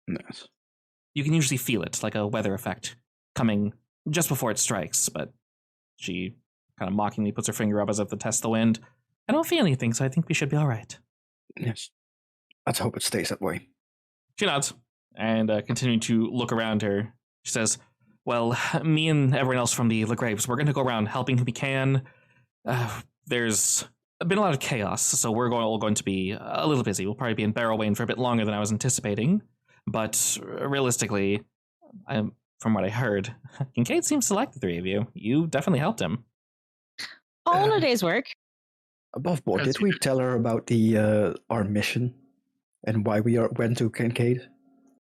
Yes. You can usually feel it, like a weather effect, coming just before it strikes, but she kind of mockingly puts her finger up as if to test the wind. I don't feel anything, so I think we should be all right. Yes. Let's hope it stays that way. She nods, and continuing to look around her, she says, well, me and everyone else from the LeGraves, we're going to go around helping who we can. There's been a lot of chaos, so we're all going to be a little busy. We'll probably be in Barrowwayn for a bit longer than I was anticipating. But realistically, from what I heard, Kincaid seems to like the three of you. You definitely helped him. All in a day's work. Above board, As did we tell her about our mission and why we went to Kincaid?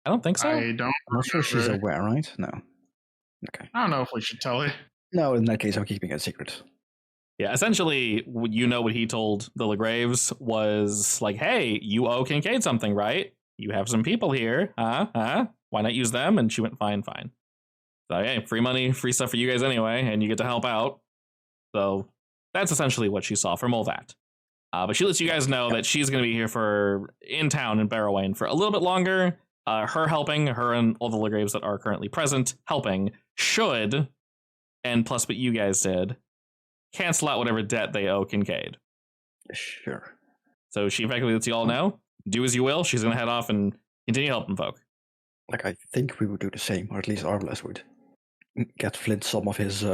I don't think so. I don't. I'm not sure she's remember. aware, right? No. Okay. I don't know if we should tell her. No, in that case, I'm keeping it secret. Yeah, essentially, what he told the LeGraves was like, hey, you owe Kincaid something, right? You have some people here. Why not use them? And she went, fine. So, hey, free money, free stuff for you guys anyway, and you get to help out. So that's essentially what she saw from all that. But she lets you guys know that she's going to be here in town in Barrowwayn for a little bit longer. Her and all the LeGraves that are currently present, helping, should, and plus what you guys did, cancel out whatever debt they owe Kincaid. Sure. So she effectively lets you all know, do as you will. She's going to head off and continue helping folk. Like, I think we would do the same, or at least Arbalest would. Get Flint some of his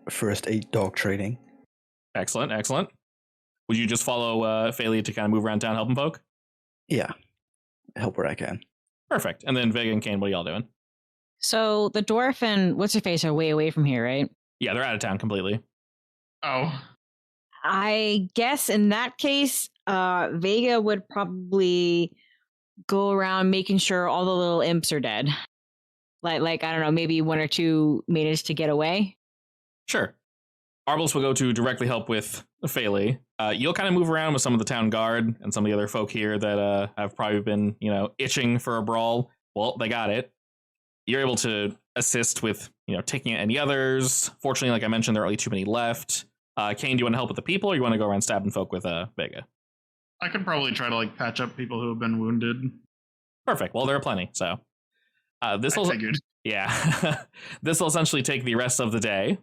first aid dog training. Excellent. Would you just follow Phalia to kind of move around town helping folk? Yeah. Help where I can. Perfect. And then Vega and Kane, what are y'all doing? So the dwarf and what's her face are way away from here, right? Yeah, they're out of town completely. Oh, I guess in that case, Vega would probably go around making sure all the little imps are dead. Like I don't know, maybe one or two managed to get away. Sure. Arbalest will go to directly help with Phaley. You'll kind of move around with some of the town guard and some of the other folk here that have probably been, itching for a brawl. Well, they got it. You're able to assist with, taking out any others. Fortunately, like I mentioned, there are only too many left. Kane, do you want to help with the people, or you want to go around stabbing folk with Vega? I could probably try to patch up people who have been wounded. Perfect. Well, there are plenty. So this will, yeah, this will essentially take the rest of the day.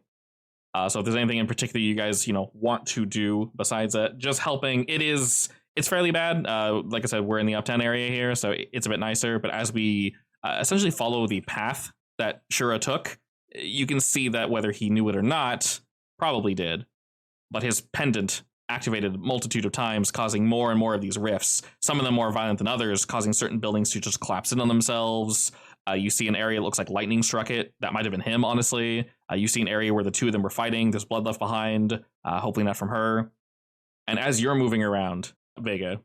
So if there's anything in particular you guys, want to do besides just helping, it's fairly bad. Like I said, we're in the uptown area here, so it's a bit nicer. But as we essentially follow the path that Shura took, you can see that whether he knew it or not, probably did. But his pendant activated a multitude of times, causing more and more of these rifts, some of them more violent than others, causing certain buildings to just collapse in on themselves. You see an area that looks like lightning struck it. That might have been him, honestly. You see an area where the two of them were fighting. There's blood left behind, hopefully not from her. And as you're moving around, Vega,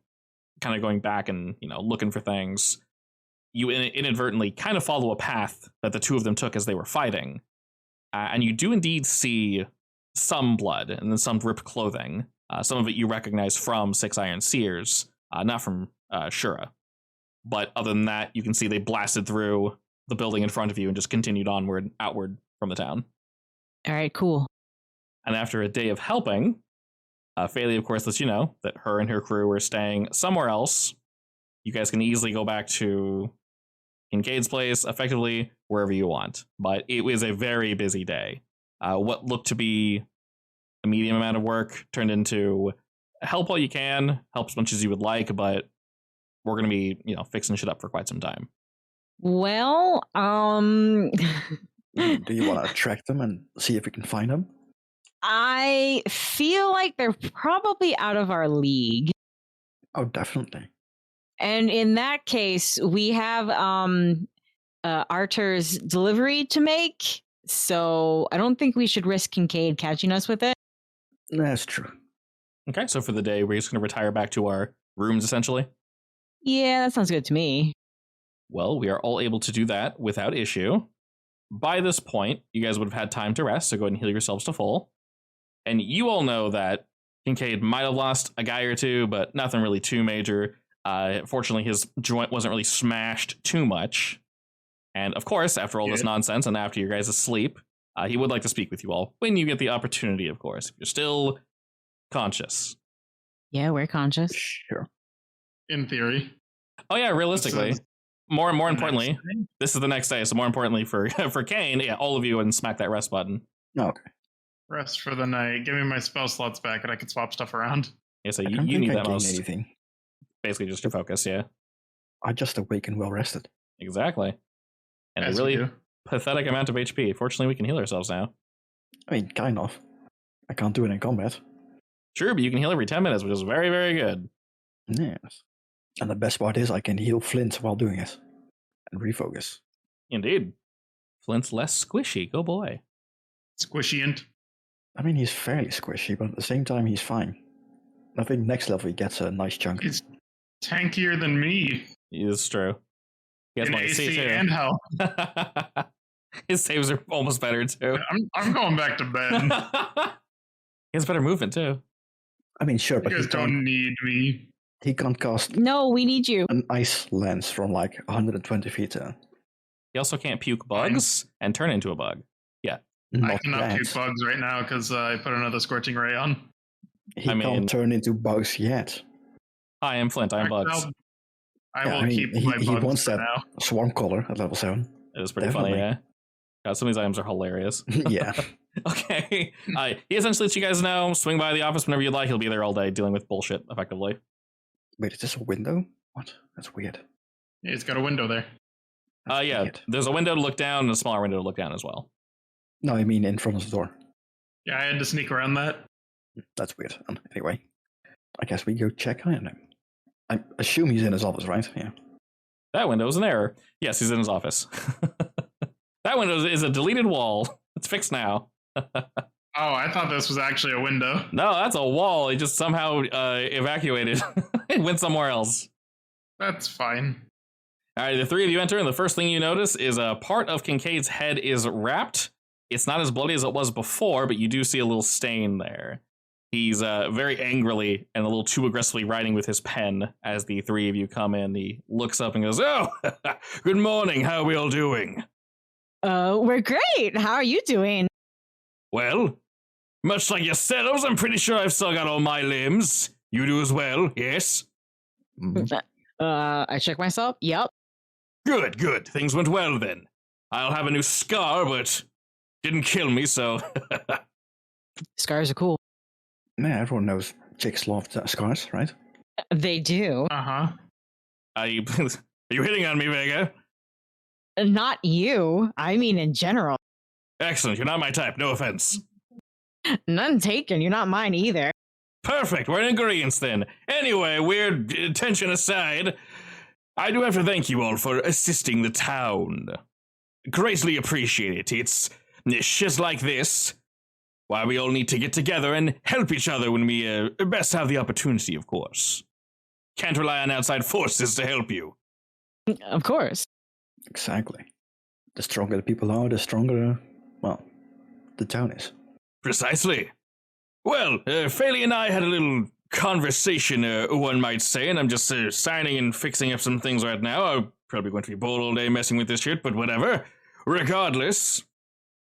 kind of going back and, looking for things, you inadvertently kind of follow a path that the two of them took as they were fighting. And you do indeed see some blood and then some ripped clothing. Some of it you recognize from Six Iron Seers, not from Shura. But other than that, you can see they blasted through the building in front of you and just continued outward from the town. All right, cool. And after a day of helping, Phaley, of course, lets you know that her and her crew are staying somewhere else. You guys can easily go back to Kincaid's place, effectively wherever you want. But it was a very busy day. What looked to be a medium amount of work turned into help all you can, help as much as you would like, but we're going to be, fixing shit up for quite some time. Well, Do you want to track them and see if we can find them? I feel like they're probably out of our league. Oh, definitely. And in that case, we have Arthur's delivery to make, so I don't think we should risk Kincaid catching us with it. That's true. Okay, so for the day, we're just going to retire back to our rooms, essentially? Yeah, that sounds good to me. Well, we are all able to do that without issue. By this point, you guys would have had time to rest, so go ahead and heal yourselves to full. And you all know that Kincaid might have lost a guy or two, but nothing really too major. Fortunately, his joint wasn't really smashed too much. And of course, after all this nonsense and after your guys' sleep, he would like to speak with you all when you get the opportunity, of course. If you're still conscious. Yeah, we're conscious. Sure. In theory. Oh yeah, realistically. More importantly, this is the next day, so more importantly for Kane, yeah, all of you, and smack that rest button. Okay. Rest for the night. Give me my spell slots back and I can swap stuff around. Yeah, so you need that most. Anything. Basically just your focus, yeah. I just awaken well rested. Exactly. And As a really pathetic amount of HP. Fortunately, we can heal ourselves now. I mean, kind of. I can't do it in combat. Sure, but you can heal every 10 minutes, which is very, very good. Yes. And the best part is I can heal Flint while doing it. And refocus. Indeed. Flint's less squishy. Go boy. Squishy-ant. I mean, he's fairly squishy, but at the same time, he's fine. I think next level he gets a nice chunk. He's tankier than me. It's true. He has In my AC too. and health. His saves are almost better too. I'm going back to bed. He has better movement too. I mean, sure, You but guys don't need me. he can't cast No, we need you. an ice lance from like 120 feet. He also can't puke bugs and turn into a bug. I Not cannot yet. puke bugs right now because I put another scorching ray on. He I mean- can't turn into bugs yet. Hi, I'm Flint. I'm Bugs. I Yeah, will I mean, keep he- my he bugs wants for that. now. Swarm collar at level 7. It was pretty Definitely. funny, yeah. God, some of these items are hilarious. Yeah. Okay. He essentially lets you guys know, swing by the office whenever you'd like. He'll be there all day dealing with bullshit, effectively. Wait, is this a window? What? That's weird. Yeah, it's got a window there. That's Yeah, weird. there's a window to look down and a smaller window to look down as well. No, I mean in front of the door. Yeah, I had to sneak around that. That's weird. Anyway, I guess we go check on him. I assume he's in his office, right? Yeah. That window is an error. Yes, he's in his office. That window is a deleted wall. It's fixed now. Oh, I thought this was actually a window. No, that's a wall. It just somehow evacuated. It went somewhere else. That's fine. All right, the three of you enter, and the first thing you notice is a part of Kincaid's head is wrapped. It's not as bloody as it was before, but you do see a little stain there. He's very angrily and a little too aggressively writing with his pen as the three of you come in. He looks up and goes, "Oh, good morning. How are we all doing?" We're great. How are you doing? Well, much like yourselves, I'm pretty sure I've still got all my limbs. You do as well, yes? I check myself. Yep. Good, good. Things went well then. I'll have a new scar, but didn't kill me, so... Scars are cool. Yeah, everyone knows chicks love scars, right? They do. Uh-huh. Are you hitting on me, Vega? Not you. I mean in general. Excellent, you're not my type, no offense. None taken. You're not mine either. Perfect, we're in agreement then. Anyway, weird tension aside, I do have to thank you all for assisting the town. Greatly appreciate it. It's shiz like this why we all need to get together and help each other when we best have the opportunity, of course. Can't rely on outside forces to help you. Of course. Exactly. The stronger the people are, the stronger, well, the town is. Precisely. Well, Faley and I had a little conversation, one might say, and I'm just signing and fixing up some things right now. I'm probably going to be bored all day messing with this shit, but whatever. Regardless,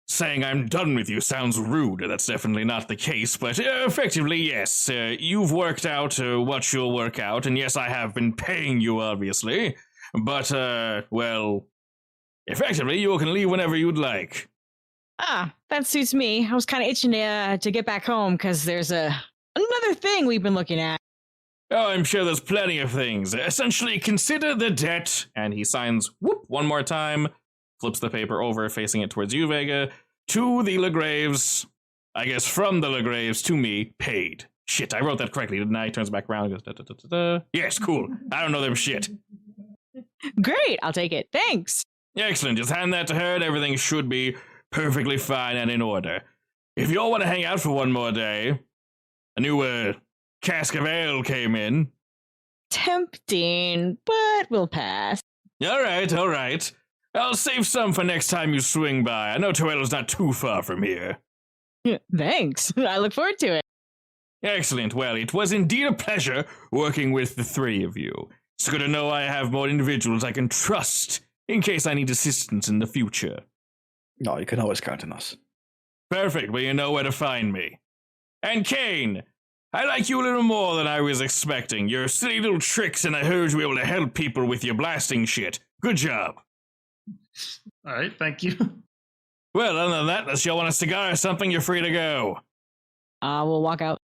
saying I'm done with you sounds rude. That's definitely not the case, but effectively, yes. You've worked out what you'll work out, and yes, I have been paying you, obviously. But, well, effectively, you can leave whenever you'd like. Ah, that suits me. I was kind of itching to get back home because there's another thing we've been looking at. Oh, I'm sure there's plenty of things. Essentially, consider the debt. And he signs, whoop, one more time, flips the paper over, facing it towards you, Vega, to the LeGraves. I guess from the LeGraves to me, paid. Shit, I wrote that correctly, didn't I? He turns back around and goes, da, da, da, da, da. Yes, cool. I don't know them shit. Great, I'll take it. Thanks. Excellent, just hand that to her and everything should be perfectly fine and in order. If you all want to hang out for one more day, a new cask of ale came in. Tempting, but we'll pass. All right. I'll save some for next time you swing by. I know Torello's not too far from here. Thanks. I look forward to it. Excellent. Well, it was indeed a pleasure working with the three of you. It's good to know I have more individuals I can trust in case I need assistance in the future. No, you can always count on us. Perfect. Well, you know where to find me. And Kane, I like you a little more than I was expecting. Your silly little tricks, and I heard you were able to help people with your blasting shit. Good job. All right, thank you. Well, other than that, unless y'all want a cigar or something, you're free to go. We'll walk out.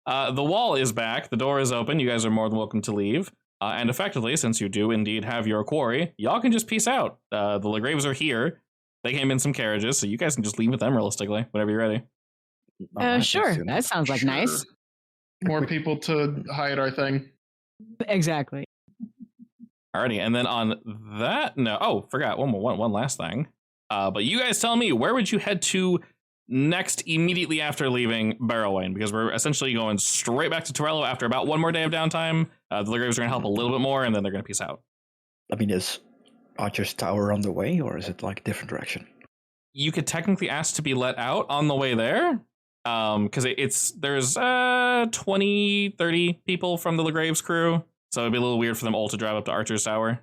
The wall is back. The door is open. You guys are more than welcome to leave. And effectively, since you do indeed have your quarry, y'all can just peace out. The LeGraves are here. They came in some carriages, so you guys can just leave with them realistically, whenever you're ready. Sure. That sounds like nice. More people to hide our thing. Exactly. Alrighty, and then on that note, forgot one last thing. But you guys tell me, where would you head to next immediately after leaving Barrowwayne? Because we're essentially going straight back to Torello after about one more day of downtime. The LeGraves are going to help a little bit more, and then they're going to peace out. I mean, is Archer's Tower on the way, or is it like a different direction? You could technically ask to be let out on the way there. Because there's 20, 30 people from the LeGraves crew. So it'd be a little weird for them all to drive up to Archer's Tower.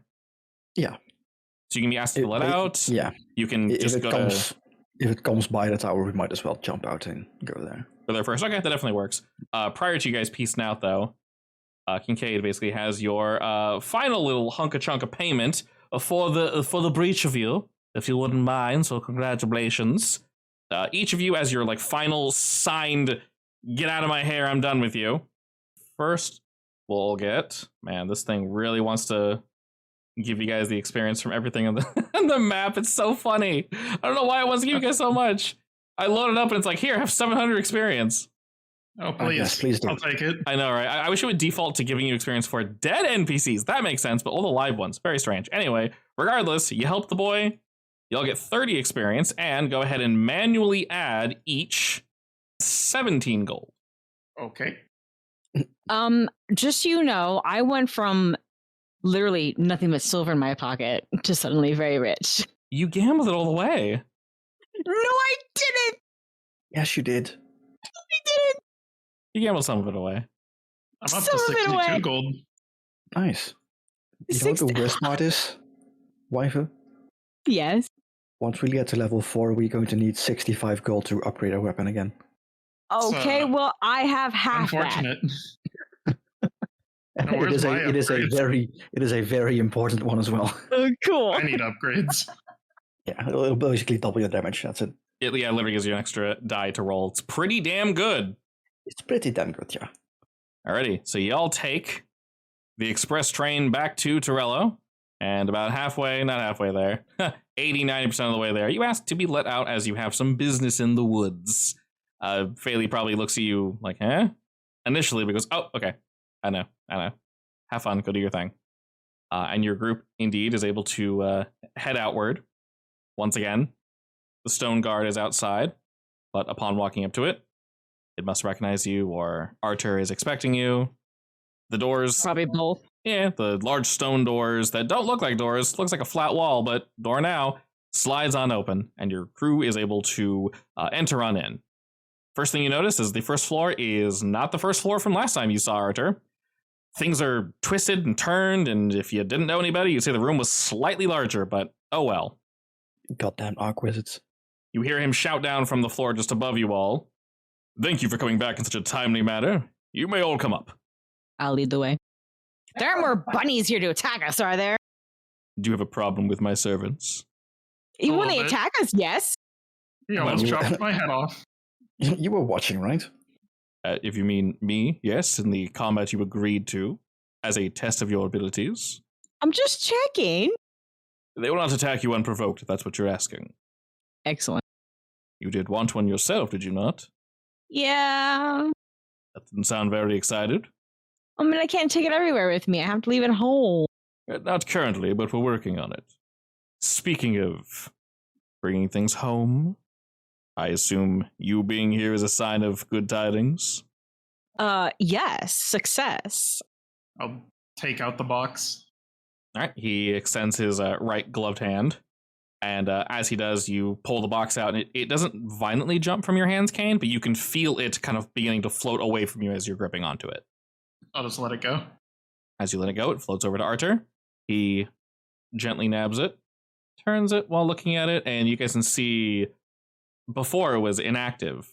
Yeah. So you can be asked to be let out. Yeah. You can just go If it comes by the tower, we might as well jump out and go there. Go there first. Okay, that definitely works. Prior to you guys peacing out, though, Kincaid basically has your final little hunk of chunk of payment for the breach of you, if you wouldn't mind. So congratulations. Each of you, as your like final signed, get out of my hair, I'm done with you. First, we'll get, man, this thing really wants to give you guys the experience from everything on the map. It's so funny. I don't know why it wants to give you guys so much. I load it up and it's like, here, have 700 experience. Oh, please. Yes, please do. I'll take it. I know, right? I wish it would default to giving you experience for dead NPCs. That makes sense, but all the live ones, very strange. Anyway, regardless, you help the boy. You'll get 30 experience and go ahead and manually add each 17 gold. Okay. Just so you know, I went from literally nothing but silver in my pocket to suddenly very rich. You gambled it all the way. No, I didn't. Yes, you did. I didn't. You gambled some of it away. I'm up Some to of it away. 62 gold. Nice. You know what the worst part is, waifu? Yes. Once we get to level 4, we're going to need 65 gold to upgrade our weapon again. Okay, well, I have half Unfortunate. And where's my it is a very important one as well. that. Oh, cool. I need upgrades. Yeah, it'll basically double your damage. That's it. It literally gives you an extra die to roll. It's pretty damn good. It's pretty damn good, yeah. Alrighty, so y'all take the express train back to Torello, and about halfway, not halfway there, 80-90% of the way there, you ask to be let out as you have some business in the woods. Faley probably looks at you like, huh? Initially, because, oh, okay, I know. Have fun, go do your thing. And your group, indeed, is able to head outward. Once again, the stone guard is outside, but upon walking up to it, it must recognize you, or Archer is expecting you. The doors... Probably both. Yeah, the large stone doors that don't look like doors, looks like a flat wall, but door now slides on open, and your crew is able to enter on in. First thing you notice is the first floor is not the first floor from last time you saw Archer. Things are twisted and turned, and if you didn't know any better, you'd say the room was slightly larger, but oh well. Goddamn arc wizards. You hear him shout down from the floor just above you all. Thank you for coming back in such a timely manner. You may all come up. I'll lead the way. There aren't more bunnies here to attack us, are there? Do you have a problem with my servants? Even when little they bit. attack us, yes. You almost chopped my head off. You were watching, right? If you mean me, yes, in the combat you agreed to, as a test of your abilities. I'm just checking. They will not attack you unprovoked, if that's what you're asking. Excellent. You did want one yourself, did you not? Yeah. That didn't sound very excited. I mean, I can't take it everywhere with me. I have to leave it home. Not currently, but we're working on it. Speaking of bringing things home, I assume you being here is a sign of good tidings? Yes. Success. I'll take out the box. All right, he extends his right gloved hand, and as he does, you pull the box out, and it doesn't violently jump from your hands, Kane, but you can feel it kind of beginning to float away from you as you're gripping onto it. I'll just let it go. As you let it go, it floats over to Archer. He gently nabs it, turns it while looking at it, and you guys can see before it was inactive.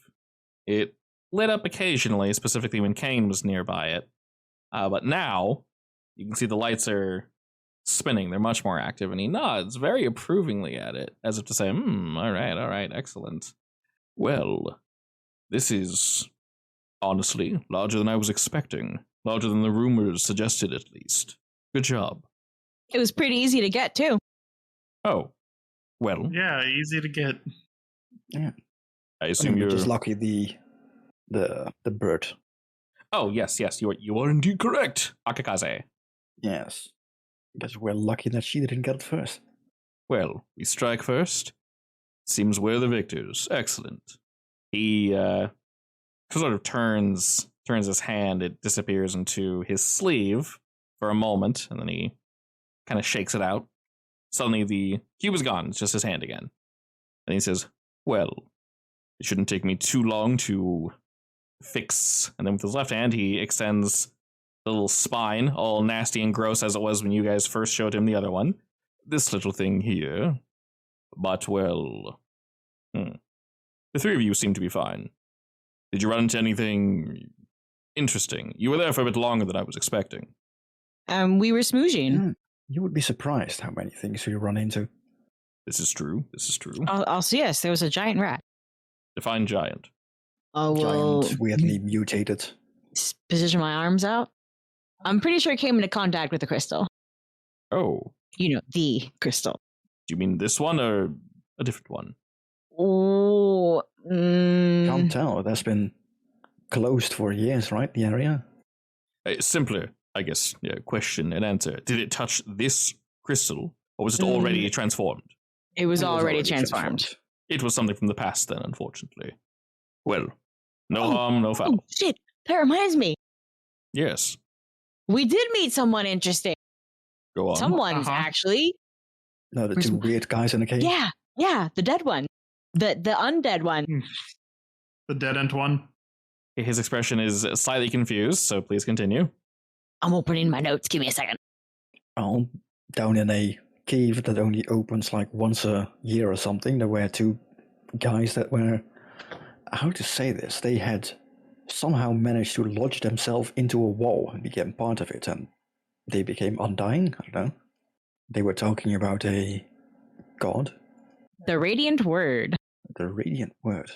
It lit up occasionally, specifically when Kane was nearby it. But now, you can see the lights are spinning. They're much more active, and he nods very approvingly at it, as if to say, all right, excellent. Well, this is, honestly, larger than I was expecting. Larger than the rumors suggested, at least. Good job. It was pretty easy to get, too. Oh, well, Yeah, easy to get. Yeah. I assume you're... just lucky the bird. Oh, yes, you are indeed correct, Akakaze. Yes. Because we're lucky that she didn't get it first. Well, we strike first. Seems we're the victors. Excellent. He sort of turns his hand. It disappears into his sleeve for a moment, and then he kind of shakes it out. Suddenly the cube is gone. It's just his hand again. And he says, well, it shouldn't take me too long to fix. And then with his left hand, he extends the little spine, all nasty and gross as it was when you guys first showed him the other one. This little thing here. But, well, the three of you seem to be fine. Did you run into anything interesting? You were there for a bit longer than I was expecting. We were smooching. You would be surprised how many things you run into. This is true. I'll see. Yes, there was a giant rat. Define giant. Oh, well, Giant, weirdly mutated. position my arms out. I'm pretty sure it came into contact with the crystal. Oh, You know, the crystal. do you mean this one or a different one? Oh, Can't tell. It has been closed for years, right? The area? Simpler, I guess, question and answer. Did it touch this crystal, or was it already transformed? it was already transformed. It was something from the past then, unfortunately. Well, No harm, no foul. Oh, shit. That reminds me. Yes. We did meet someone interesting. Go on. Someone's actually. No, the two weird guys in the cave. Yeah, the dead one. The undead one. The dead end one. His expression is slightly confused, so please continue. I'm opening my notes. Give me a second. Oh, down in a cave that only opens like once a year or something, there were two guys that were, how to say this, they had somehow managed to lodge themselves into a wall and became part of it, and they became undying. I don't know. They were talking about a god. The Radiant Word. The Radiant Word.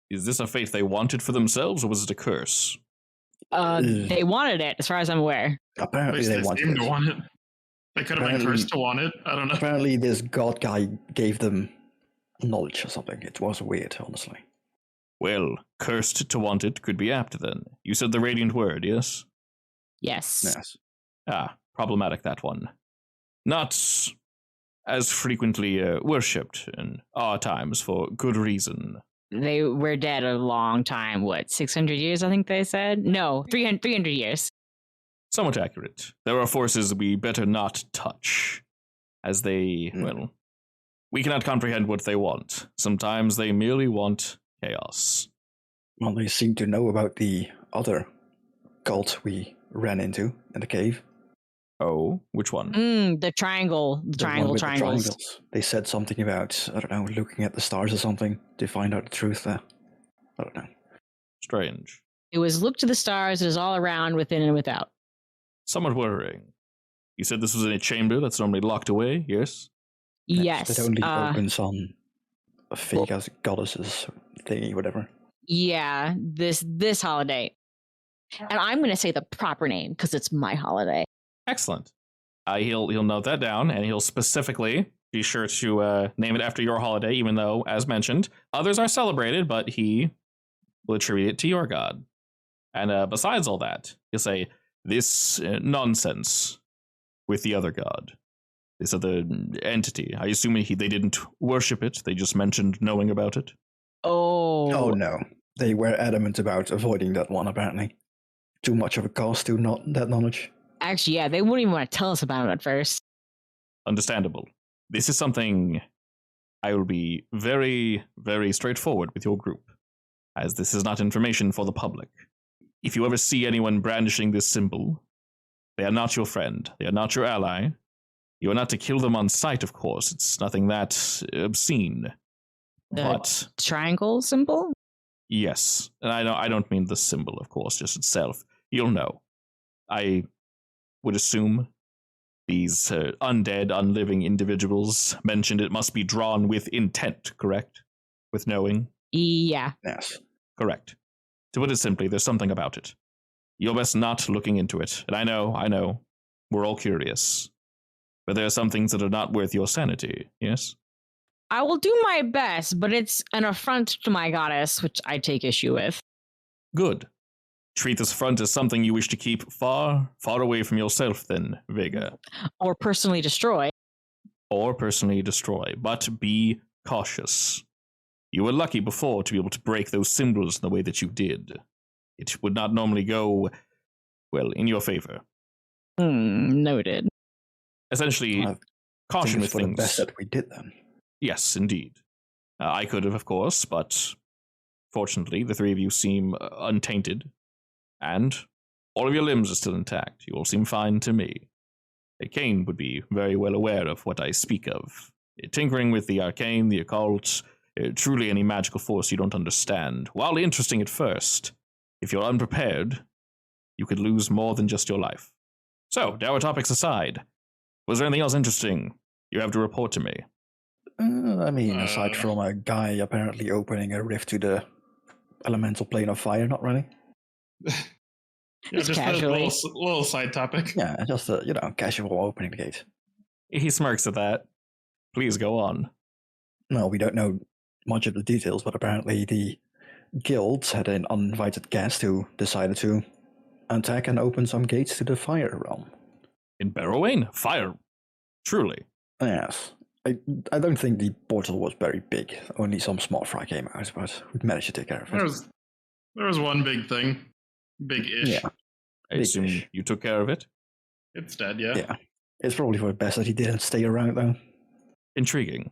Is this a fate they wanted for themselves, or was it a curse? They wanted it, as far as I'm aware. Apparently At they least wanted seemed it. to want it. They could have been cursed to want it. I don't know. Apparently this god guy gave them knowledge or something. It was weird, honestly. Well, cursed to want it could be apt then. You said the Radiant Word, yes? Yes. Yes. Ah, problematic, that one. Not as frequently worshipped in our times for good reason. They were dead a long time. What, 600 years, I think they said? No, 300 years. Somewhat accurate. There are forces we better not touch, as they, well, we cannot comprehend what they want. Sometimes they merely want chaos. Well, they seem to know about the other cult we ran into in the cave. Oh, which one? The triangle. The triangles. The triangles. They said something about, I don't know, looking at the stars or something to find out the truth there. I don't know. Strange. It was look to the stars. It is all around, within and without. Somewhat worrying. You said this was in a chamber that's normally locked away, yes? Yes. That only opens on a fake goddesses thingy, whatever. Yeah, this holiday. And I'm going to say the proper name because it's my holiday. Excellent. He'll note that down, and he'll specifically be sure to name it after your holiday, even though, as mentioned, others are celebrated, but he will attribute it to your god. And besides all that, he'll say, this nonsense with the other god, this other entity. I assume they didn't worship it, they just mentioned knowing about it. Oh, no. They were adamant about avoiding that one, apparently. Too much of a cost to not that knowledge. Actually, yeah, they wouldn't even want to tell us about it at first. Understandable. This is something I will be very, very straightforward with your group, as this is not information for the public. If you ever see anyone brandishing this symbol, they are not your friend, they are not your ally. You are not to kill them on sight, of course. It's nothing that obscene. But triangle symbol? Yes. And I don't mean the symbol, of course, just itself. You'll know. I would assume these undead, unliving individuals mentioned it must be drawn with intent, correct? With knowing? Yeah. Yes. Correct. To put it simply, there's something about it. You're best not looking into it. And I know, we're all curious. But there are some things that are not worth your sanity, yes? I will do my best, but it's an affront to my goddess, which I take issue with. Good. Treat this affront as something you wish to keep far, far away from yourself, then, Vega. Or personally destroy. But be cautious. You were lucky before to be able to break those symbols in the way that you did. It would not normally go, well, in your favor. Noted. Essentially, caution with things. For the best that we did then. Yes, indeed. I could have, of course, but fortunately, the three of you seem untainted, and all of your limbs are still intact. You all seem fine to me. Cain would be very well aware of what I speak of. Tinkering with the arcane, the occult, truly any magical force you don't understand. While interesting at first, if you're unprepared, you could lose more than just your life. So, dour topics aside, was there anything else interesting you have to report to me? Aside from a guy apparently opening a rift to the elemental plane of fire, not really. Just casually. A little side topic. Yeah, just a casual opening the gate. He smirks at that. Please go on. No, we don't know much of the details, but apparently the guilds had an uninvited guest who decided to attack and open some gates to the fire realm. In Barrowain? Fire? Truly? Yes. I don't think the portal was very big. Only some small fry came out, but we managed to take care of it. There was one big thing. Big-ish. Yeah. I assume Big-ish. you took care of it. It's dead, yeah. Yeah. It's probably for the best that he didn't stay around, though. Intriguing.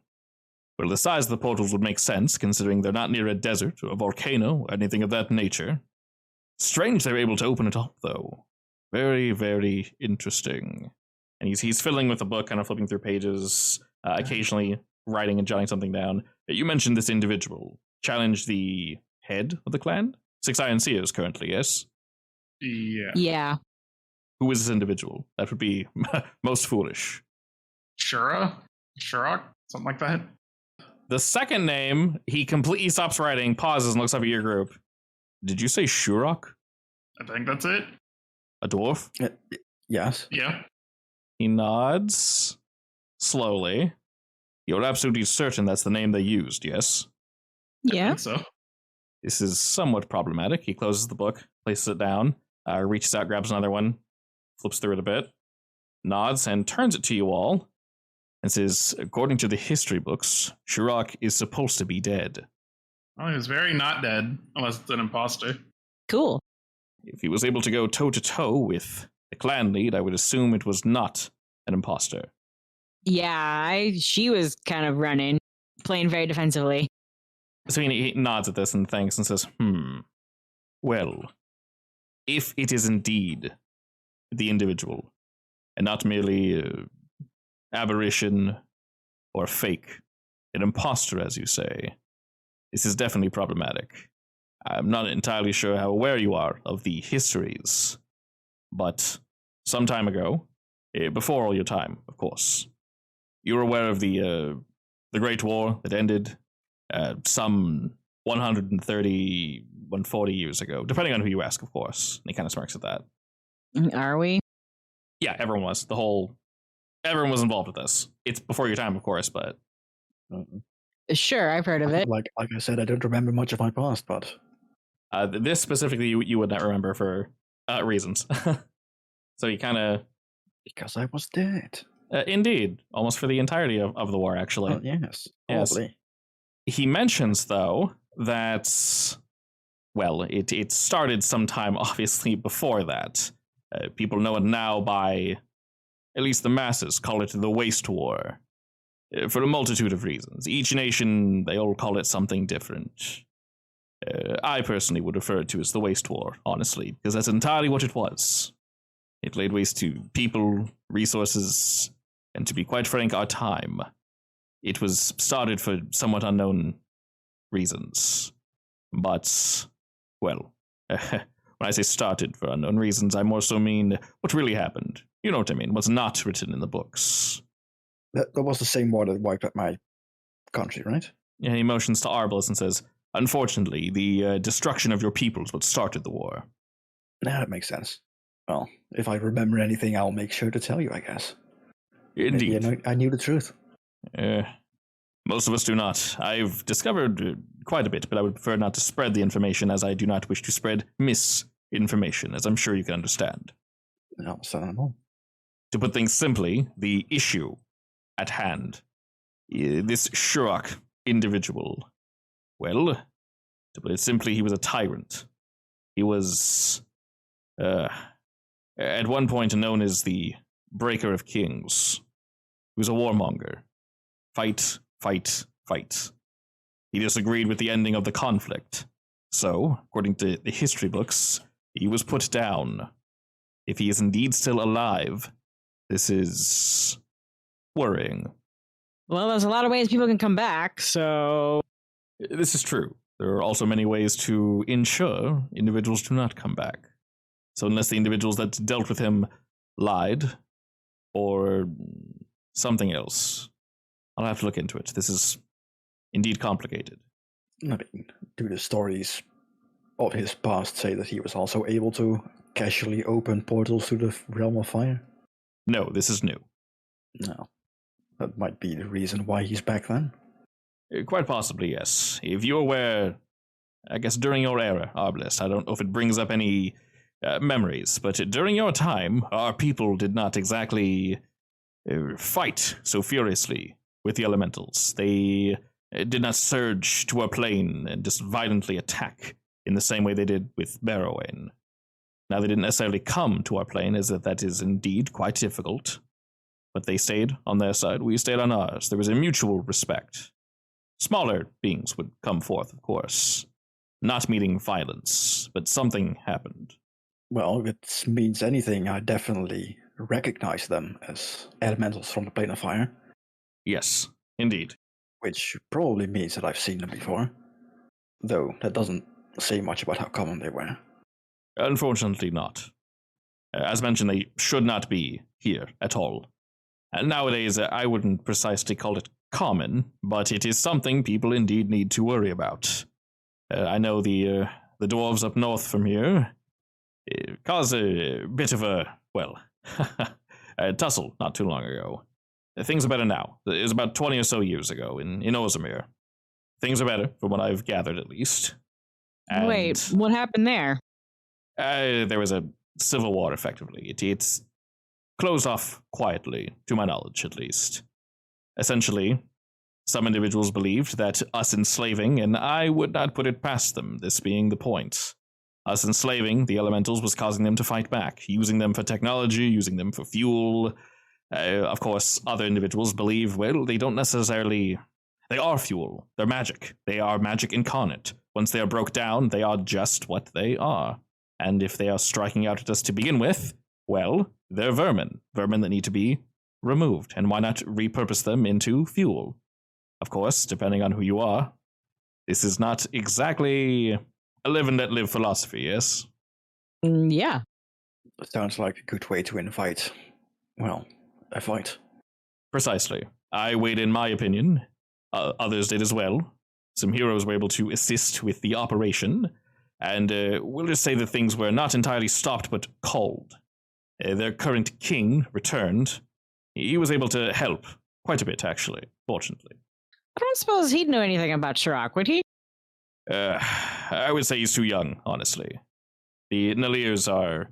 Well, the size of the portals would make sense, considering they're not near a desert or a volcano or anything of that nature. Strange they're able to open it up, though. Very, very interesting. And he's fiddling with the book, kind of flipping through pages, occasionally writing and jotting something down. You mentioned this individual. Challenged the head of the clan? Six Iron Seers currently, yes? Yeah. Yeah. Who is this individual? That would be most foolish. Shura? Shurok? Something like that? The second name, he completely stops writing, pauses, and looks up at your group. Did you say Shurok? I think that's it. A dwarf? Yes. Yeah. He nods slowly. You're absolutely certain that's the name they used, yes? I Yeah. think so. This is somewhat problematic. He closes the book, places it down, reaches out, grabs another one, flips through it a bit, nods, and turns it to you all, and says, according to the history books, Shurok is supposed to be dead. Well, he was very not dead, unless it's an imposter. Cool. If he was able to go toe-to-toe with the clan lead, I would assume it was not an imposter. Yeah, she was kind of running, playing very defensively. So he nods at this and thanks and says, well, if it is indeed the individual, and not merely aberration or fake, an imposter, as you say, this is definitely problematic. I'm not entirely sure how aware you are of the histories, but some time ago, before all your time, of course, you were aware of the Great War that ended some 130, 140 years ago, depending on who you ask, of course. And he kind of smirks at that. Are we? Yeah, everyone was. Everyone was involved with this. It's before your time, of course, but Sure, I've heard of it. Like I said, I don't remember much of my past, but this specifically you would not remember for reasons. So you kind of... because I was dead. Indeed, almost for the entirety of the war, actually. Oh, yes, Yes. probably. He mentions, though, that, well, it started sometime, obviously, before that. People know it now by, at least the masses, call it the Waste War. For a multitude of reasons. Each nation, they all call it something different. I personally would refer to it as the Waste War, honestly, because that's entirely what it was. It laid waste to people, resources, and to be quite frank, our time. It was started for somewhat unknown reasons. But, well, when I say started for unknown reasons, I more so mean what really happened. You know what I mean, what's not written in the books. That was the same war that wiped out my country, right? And he motions to Arbalest and says, unfortunately, the destruction of your people is what started the war. Yeah, that makes sense. Well, if I remember anything, I'll make sure to tell you, I guess. Indeed. Maybe I knew the truth. Most of us do not. I've discovered quite a bit, but I would prefer not to spread the information, as I do not wish to spread misinformation, as I'm sure you can understand. Understandable. To put things simply, the issue at hand, this Shurok individual, well, to put it simply, he was a tyrant. He was, at one point known as the Breaker of Kings. He was a warmonger. Fight, fight, fight. He disagreed with the ending of the conflict. So, according to the history books, he was put down. If he is indeed still alive, this is worrying. Well, there's a lot of ways people can come back, so... This is true. There are also many ways to ensure individuals do not come back. So unless the individuals that dealt with him lied, or something else, I'll have to look into it. This is indeed complicated. I mean, do the stories of his past say that he was also able to casually open portals to the realm of fire? No, this is new. No. That might be the reason why he's back then. Quite possibly, yes. If you're aware, I guess during your era, Arbalest, I don't know if it brings up any memories, but during your time, our people did not exactly fight so furiously with the elementals. They did not surge to our plane and just violently attack. in the same way they did with Barrowain. Now, they didn't necessarily come to our plane, as that is indeed quite difficult. But they stayed on their side, we stayed on ours. There was a mutual respect. Smaller beings would come forth, of course, not meeting violence, but something happened. Well, if it means anything, I definitely recognize them as elementals from the plane of fire. Yes, indeed. Which probably means that I've seen them before. Though that doesn't say much about how common they were. Unfortunately not. As mentioned, they should not be here at all. Nowadays, I wouldn't precisely call it common, but it is something people indeed need to worry about. I know the dwarves up north from here caused a bit of a tussle not too long ago. Things are better now. It was about 20 or so years ago in Ozimir. Things are better, from what I've gathered at least. And wait, what happened there? There was a civil war, effectively. It's closed off quietly, to my knowledge at least. Essentially, some individuals believed that us enslaving, and I would not put it past them, this being the point. Us enslaving the elementals was causing them to fight back, using them for technology, using them for fuel. Of course, other individuals believe, well, they don't necessarily... They are fuel. They're magic. They are magic incarnate. Once they are broke down, they are just what they are. And if they are striking out at us to begin with, well, they're vermin. Vermin that need to be removed. And why not repurpose them into fuel? Of course, depending on who you are, this is not exactly a live and let live philosophy, yes? Yeah. Sounds like a good way to invite, well, a fight. Precisely. I weighed in my opinion. Others did as well. Some heroes were able to assist with the operation, and we'll just say that things were not entirely stopped, but called. Their current king returned. He was able to help quite a bit, actually, fortunately. I don't suppose he'd know anything about Shirok, would he? I would say he's too young, honestly. The Nalirs are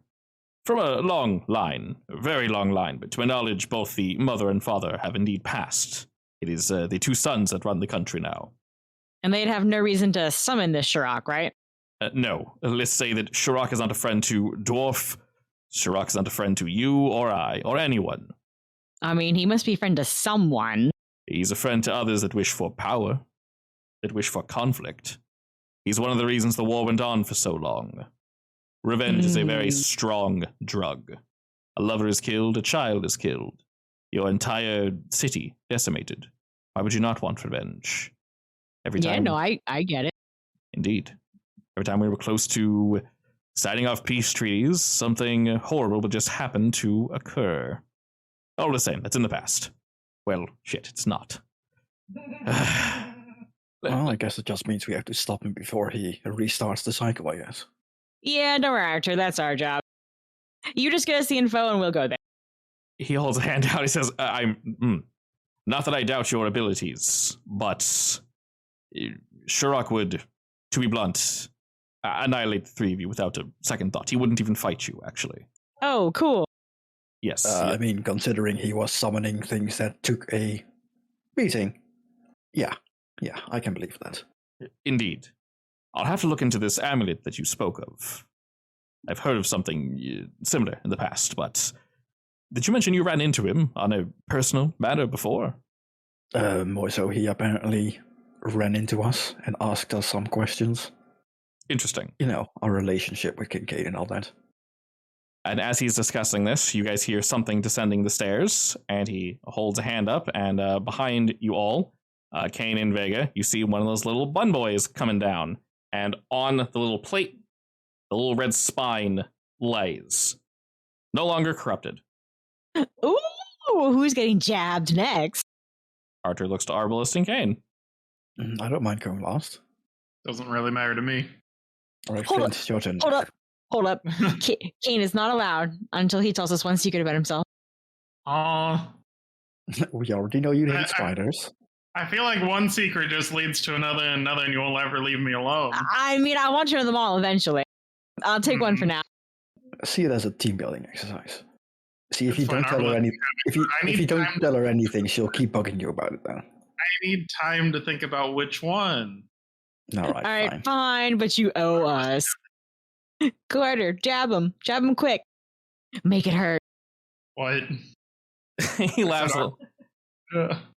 from a long line, a very long line, but to my knowledge, both the mother and father have indeed passed. It is the two sons that run the country now. And they'd have no reason to summon this Shirok, right? No. Let's say that Shirok is not a friend to Dwarf, Shirok is not a friend to you or I, or anyone. I mean, he must be a friend to someone. He's a friend to others that wish for power, that wish for conflict. He's one of the reasons the war went on for so long. Revenge is a very strong drug. A lover is killed, a child is killed. Your entire city decimated. Why would you not want revenge? Every time. Yeah, no, I get it. Indeed. Every time we were close to signing off peace treaties, something horrible would just happen to occur. All the same, that's in the past. Well, shit, it's not. Well, I guess it just means we have to stop him before he restarts the cycle, I guess. Yeah, don't worry, Archer, that's our job. You just get us the info and we'll go there. He holds a hand out, he says, not that I doubt your abilities, but Shirok would, to be blunt, annihilate the three of you without a second thought. He wouldn't even fight you, actually. Oh, cool. Yes. I mean, considering he was summoning things that took a beating. Yeah, I can believe that. Indeed. I'll have to look into this amulet that you spoke of. I've heard of something similar in the past, but did you mention you ran into him on a personal matter before? More so, he apparently ran into us and asked us some questions. Interesting. You know, our relationship with Kincaid and all that. And as he's discussing this, you guys hear something descending the stairs, and he holds a hand up, and behind you all, Kane and Vega, you see one of those little bun boys coming down, and on the little plate, the little red spine lays. No longer corrupted. Ooh, who's getting jabbed next? Arthur looks to Arbalest and Kane. I don't mind going last. Doesn't really matter to me. All right, Hold Flint, it's your turn. Hold up. Kane is not allowed until he tells us one secret about himself. Aw. We already know you hate spiders. I feel like one secret just leads to another and another, and you won't ever leave me alone. I mean, I want to know them all eventually. I'll take one for now. See it as a team building exercise. See, if That's you fine, don't tell her Arbalest. anything, if you don't tell her anything, she'll keep bugging you about it. Then I need time to think about which one. All right, fine. Fine, but you owe us. Carter, jab him quick. Make it hurt. What? He laughs.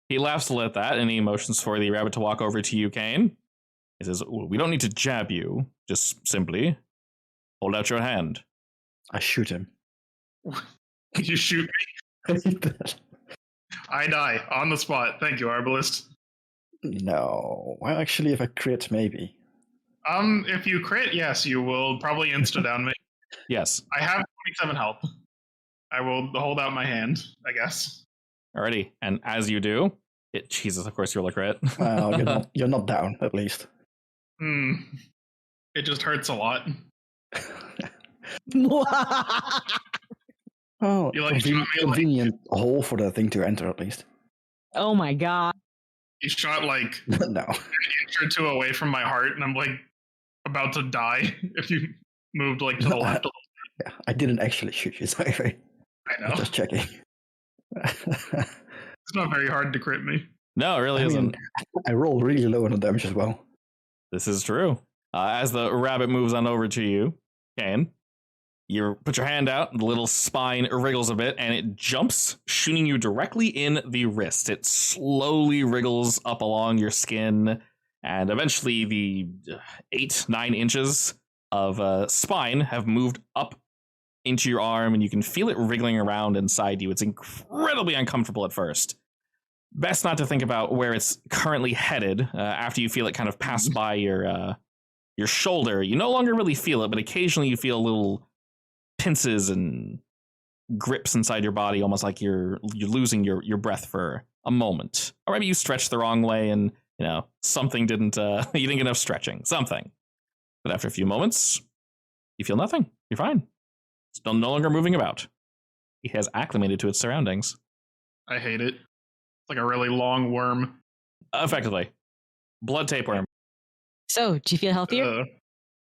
He laughs a little at that, and he motions for the rabbit to walk over to you, Kane. He says, "We don't need to jab you. Just simply hold out your hand." I shoot him. You shoot me. I die on the spot. Thank you, Arbalist. No. Well, actually, if I crit, maybe. If you crit, yes, you will probably insta-down me. Yes. I have 27 health. I will hold out my hand, I guess. Alrighty, and as you do, Jesus, of course, you'll crit. Well, you're not down, at least. It just hurts a lot. Oh, You like convenient hole for the thing to enter, at least. Oh my god. You shot like No. an inch or two away from my heart, and I'm like about to die if you moved like to the left. Yeah, I didn't actually shoot you, sorry. I know. Just checking. It's not very hard to crit me. No, it really isn't. I roll really low on the damage as well. This is true. As the rabbit moves on over to you, Kane, you put your hand out, the little spine wriggles a bit, and it jumps, shooting you directly in the wrist. It slowly wriggles up along your skin, and eventually the 8-9 inches of spine have moved up into your arm, and you can feel it wriggling around inside you. It's incredibly uncomfortable at first. Best not to think about where it's currently headed after you feel it kind of pass by your shoulder. You no longer really feel it, but occasionally you feel little pinces and grips inside your body, almost like you're losing your breath for a moment. Or maybe you stretched the wrong way and, something didn't, you didn't get enough stretching, something. But after a few moments, you feel nothing. You're fine. It's no longer moving about. He has acclimated to its surroundings. I hate it. It's like a really long worm. Effectively. Blood tapeworm. So, do you feel healthier?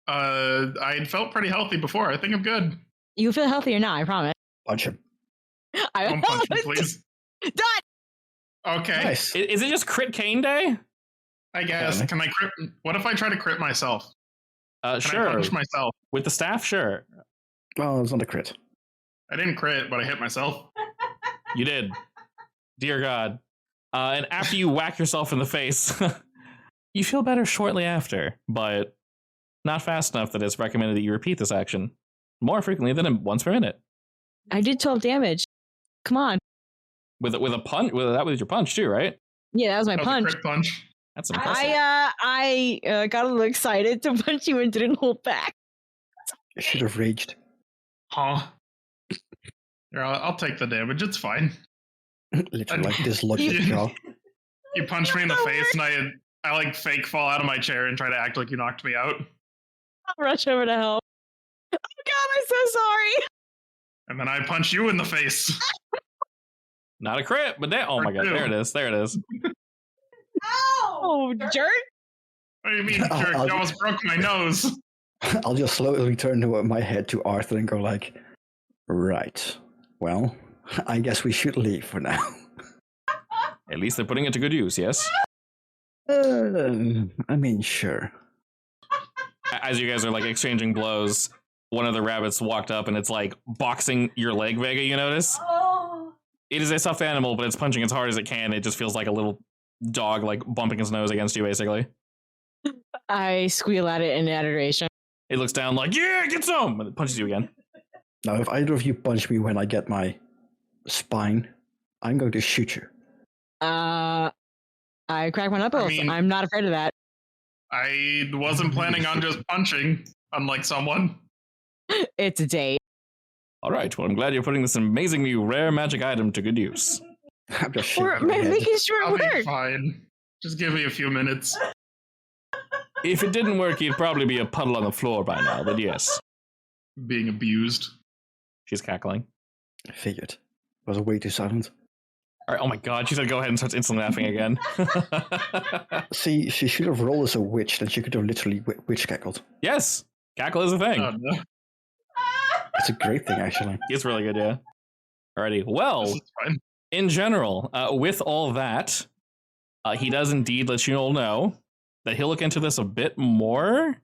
I felt pretty healthy before. I think I'm good. You feel healthier now, I promise. Punch him. Don't punch me, please. Done! Okay. Nice. Is it just crit Cane Day? I guess. Can I crit? What if I try to crit myself? Can Sure. I punch myself? With the staff, sure. Well, it's not a crit. I didn't crit, but I hit myself. You did. Dear God. And after you whack yourself in the face, you feel better shortly after, but not fast enough that it's recommended that you repeat this action more frequently than once per minute. I did 12 damage. Come on. With a punch? That was your punch too, right? Yeah, that was my That was a punch. crit punch. That's impressive. I got a little excited to punch you and didn't hold back. I should have raged. Huh. Here, I'll take the damage. It's fine. Literally like dislodge the jaw. You punched me in the face, and I like fake fall out of my chair and try to act like you knocked me out. I'll rush over to help. Oh god, I'm so sorry. And then I punch you in the face. Not a crit, but oh my God, there it is. There it is. Oh, jerk. What do you mean, jerk? You almost broke my nose. I'll just slowly turn my head to Arthur and go like, right, well, I guess we should leave for now. At least they're putting it to good use, yes? I mean, sure. As you guys are like exchanging blows, one of the rabbits walked up and it's like boxing your leg, Vega, you notice? Oh. It is a stuffed animal, but it's punching as hard as it can. It just feels like a little dog like bumping his nose against you, basically. I squeal at it in adoration. It looks down like, yeah, get some! And it punches you again. Now, if either of you punch me when I get my spine, I'm going to shoot you. I crack my knuckles. I'm not afraid of that. I wasn't planning on just punching, unlike someone. It's a date. All right, well, I'm glad you're putting this amazingly rare magic item to good use. I'm just We're shaking my head. making sure I'll it be works. fine. Just give me a few minutes. If it didn't work, you'd probably be a puddle on the floor by now, but yes. Being abused. She's cackling. I figured. I was way too silent. All right, oh my God, she said go ahead and starts instantly laughing again. See, she should have rolled as a witch, then she could have literally witch cackled. Yes, cackle is a thing. Oh, no. It's a great thing, actually. It's really good, yeah. Alrighty, well, This is fine. in general, with all that, he does indeed let you all know that he'll look into this a bit more.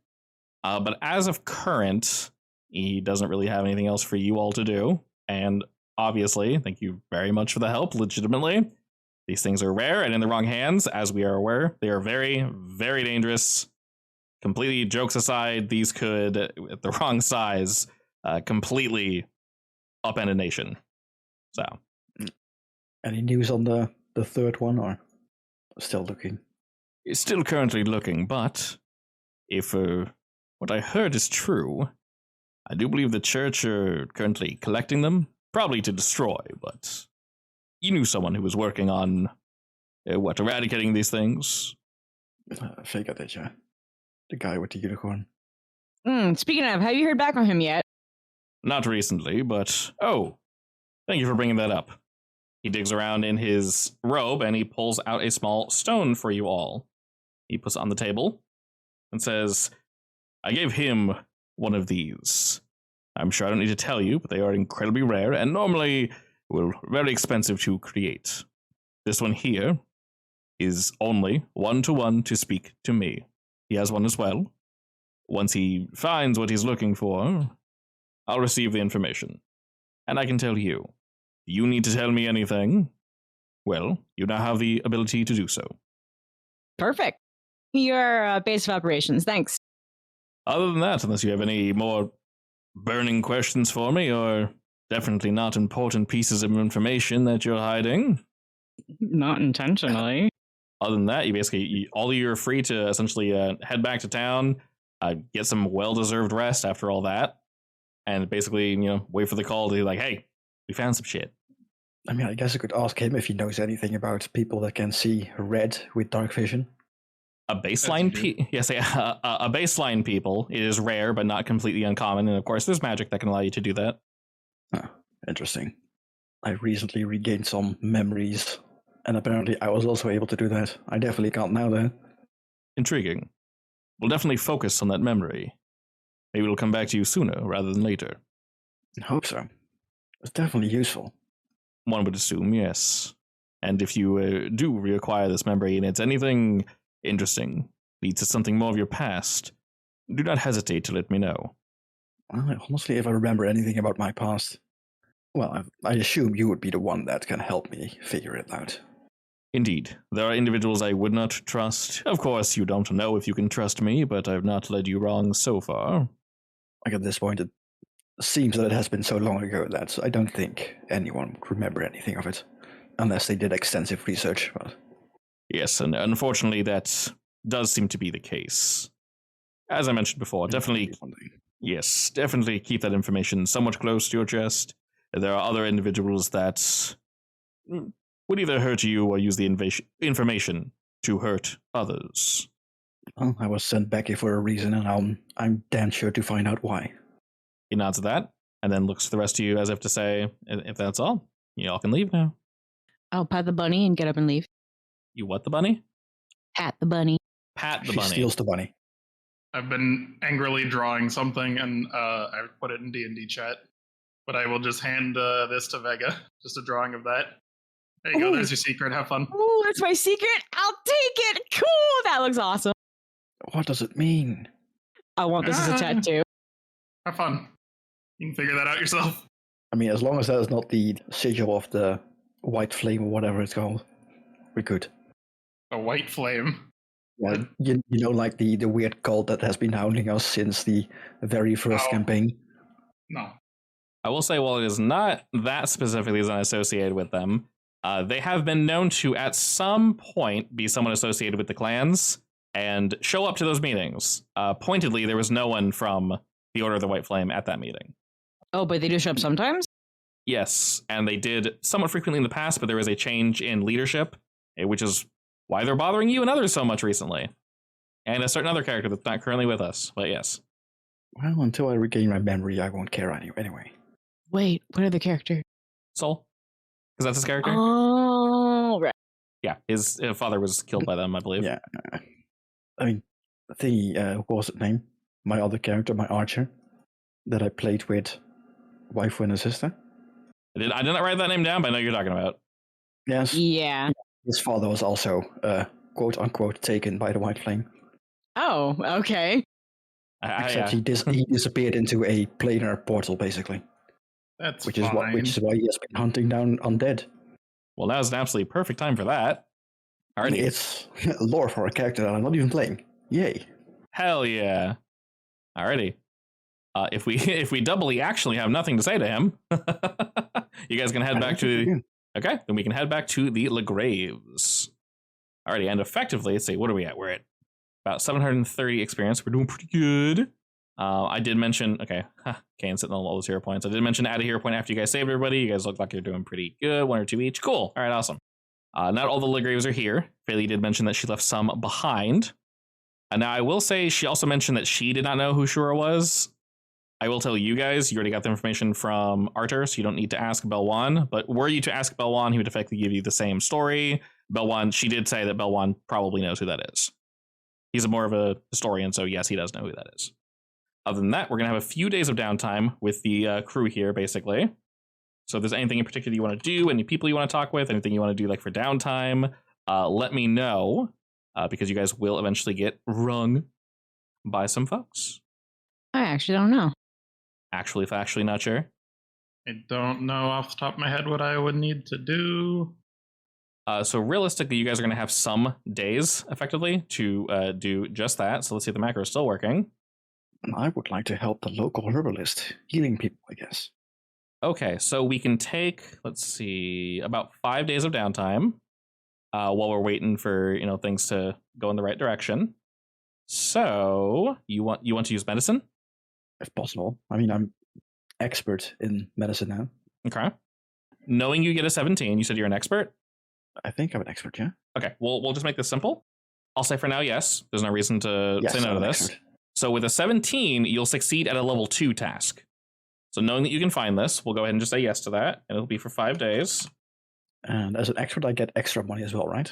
But as of current, he doesn't really have anything else for you all to do. And obviously, thank you very much for the help, legitimately. These things are rare and in the wrong hands, as we are aware. They are very, very dangerous. Completely jokes aside, these could, at the wrong size, completely upend a nation. So, Any news on the third one, or still looking? still currently looking, but if what I heard is true, I do believe the church are currently collecting them, probably to destroy, but you knew someone who was working on, eradicating these things? Figure that, yeah. The guy with the unicorn. Speaking of, have you heard back from him yet? Not recently, but, oh, thank you for bringing that up. He digs around in his robe and he pulls out a small stone for you all. He puts it on the table and says, I gave him one of these. I'm sure I don't need to tell you, but they are incredibly rare and normally, well, very expensive to create. This one here is only one-to-one to speak to me. He has one as well. Once he finds what he's looking for, I'll receive the information. And I can tell you, you need to tell me anything, well, you now have the ability to do so. Perfect. Your base of operations. Thanks. Other than that, unless you have any more burning questions for me, or definitely not important pieces of information that you're hiding. Not intentionally. Other than that, all of you are free to essentially head back to town, get some well-deserved rest after all that, and basically, wait for the call to be like, hey, we found some shit. I mean, I guess I could ask him if he knows anything about people that can see red with dark vision. A baseline a baseline people. It is rare, but not completely uncommon. And of course, there's magic that can allow you to do that. Oh, interesting. I recently regained some memories, and apparently I was also able to do that. I definitely can't now, though. Intriguing. We'll definitely focus on that memory. Maybe it'll come back to you sooner rather than later. I hope so. It's definitely useful. One would assume, yes. And if you do reacquire this memory and it's anything interesting, leads to something more of your past, do not hesitate to let me know. Well, honestly, if I remember anything about my past, well, I assume you would be the one that can help me figure it out. Indeed. There are individuals I would not trust. Of course, you don't know if you can trust me, but I've not led you wrong so far. Like at this point, it seems that it has been so long ago that I don't think anyone would remember anything of it, unless they did extensive research. But yes, and unfortunately that does seem to be the case. As I mentioned before, definitely keep that information somewhat close to your chest. There are other individuals that would either hurt you or use the information to hurt others. Well, I was sent back here for a reason, and I'm damn sure to find out why. He nods at that, and then looks to the rest of you as if to say, if that's all, y'all can leave now. I'll pat the bunny and get up and leave. You what the bunny? Pat the bunny. Pat the She bunny. steals the bunny. I've been angrily drawing something, and I put it in D&D chat. But I will just hand this to Vega, just a drawing of that. There you go. There's your secret. Have fun. Oh, that's my secret. I'll take it. Cool. That looks awesome. What does it mean? I want this as a tattoo. Have fun. You can figure that out yourself. I mean, as long as that is not the sigil of the white flame or whatever it's called, we're good. A white flame. Yeah, you know, like the weird cult that has been hounding us since the very first campaign. No. I will say, while it is not that specifically associated with them, they have been known to, at some point, be someone associated with the clans and show up to those meetings. Pointedly, there was no one from the Order of the White Flame at that meeting. Oh, but they do show up sometimes? Yes, and they did somewhat frequently in the past, but there was a change in leadership, which is why they're bothering you and others so much recently. And a certain other character that's not currently with us, but yes. Well, until I regain my memory, I won't care anyway. Wait, what other character? Soul? Because that's his character? Oh, right. Yeah, his father was killed by them, I believe. Yeah. I mean, what was his name? My other character, my archer, that I played with wife and a sister. I did not write that name down, but I know you're talking about. Yes. Yeah. His father was also, quote unquote, taken by the White Flame. Oh, okay. Except he disappeared into a planar portal, basically. That's which fine. is why he has been hunting down undead. Well, now's an absolutely perfect time for that. Alrighty. It's lore for a character that I'm not even playing. Yay! Hell yeah! Alrighty. If we doubly actually have nothing to say to him, you guys can head back to. Okay, then we can head back to the Legraves. Alrighty, and effectively, let's see, what are we at? We're at about 730 experience. We're doing pretty good. I did mention, okay, Kane's sitting on all those hero points. I did mention add a hero point after you guys saved everybody. You guys look like you're doing pretty good. 1 or 2 each. Cool. All right, awesome. Not all the Legraves are here. Fairly did mention that she left some behind. Now, I will say she also mentioned that she did not know who Shura was. I will tell you guys, you already got the information from Artur, so you don't need to ask Belwan. But were you to ask Belwan, he would effectively give you the same story. Belwan, she did say that Belwan probably knows who that is. He's more of a historian, so yes, he does know who that is. Other than that, we're going to have a few days of downtime with the crew here, basically. So if there's anything in particular you want to do, any people you want to talk with, anything you want to do like for downtime, let me know, because you guys will eventually get rung by some folks. I actually don't know. Factually not sure. I don't know off the top of my head what I would need to do. So realistically, you guys are going to have some days, effectively, to do just that. So let's see if the macro is still working. I would like to help the local herbalist, healing people, I guess. Okay, so we can take, let's see, about 5 days of downtime while we're waiting for things to go in the right direction. So you want to use medicine? If possible. I mean, I'm expert in medicine now. Okay. Knowing you get a 17, you said you're an expert? I think I'm an expert, yeah. Okay, we'll just make this simple. I'll say for now, yes. There's no reason to say no to this. Expert. So with a 17, you'll succeed at a level 2 task. So knowing that you can find this, we'll go ahead and just say yes to that, and it'll be for 5 days. And as an expert, I get extra money as well, right?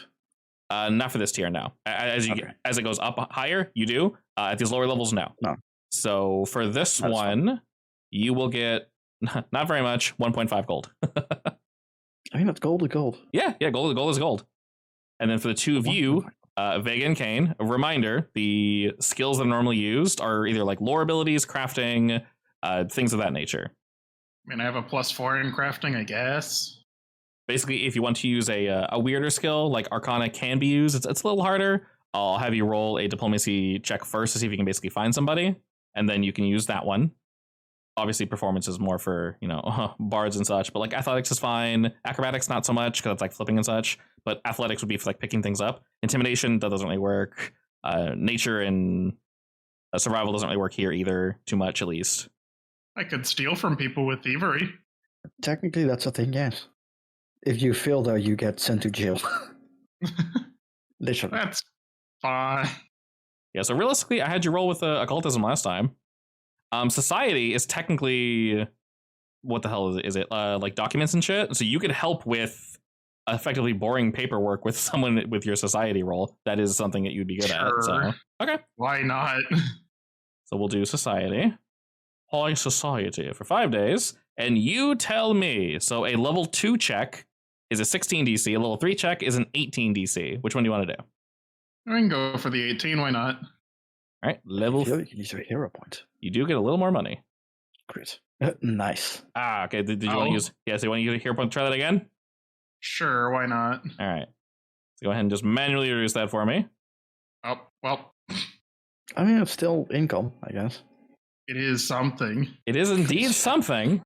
Not for this tier, no. As it goes up higher, you do. At these lower levels, no. No. So for this one, you will get not very much, 1.5 gold. I mean, that's gold to gold. Yeah, gold is gold. And then for the two of you, Vega and Kane, a reminder, the skills that are normally used are either like lore abilities, crafting, things of that nature. I mean, I have a +4 in crafting, I guess. Basically, if you want to use a weirder skill, like Arcana can be used, it's a little harder. I'll have you roll a diplomacy check first to see if you can basically find somebody, and then you can use that one. Obviously, performance is more for, bards and such, but like athletics is fine. Acrobatics, not so much, because it's like flipping and such, but athletics would be for like picking things up. Intimidation, that doesn't really work. Nature and survival doesn't really work here either, too much at least. I could steal from people with thievery. Technically, that's a thing, yes. If you fail, though, you get sent to jail. Literally. That's fine. Yeah, so realistically, I had you roll with occultism last time. Society is technically, what the hell is it? Like documents and shit. So you could help with effectively boring paperwork with someone with your society roll. That is something that you'd be good at. So okay, why not? So we'll do society. High society for 5 days, and you tell me. So a level 2 check is a 16 DC. A level 3 check is an 18 DC. Which one do you want to do? I can go for the 18. Why not? All right, level. I feel like you use a hero point. You do get a little more money. Great. Nice. Okay. Did you want to use? Yeah. So you want to use a hero point to try that again? Sure. Why not? All right. So go ahead and just manually reduce that for me. Oh well. I mean, it's still income, I guess. It is something. It is indeed something.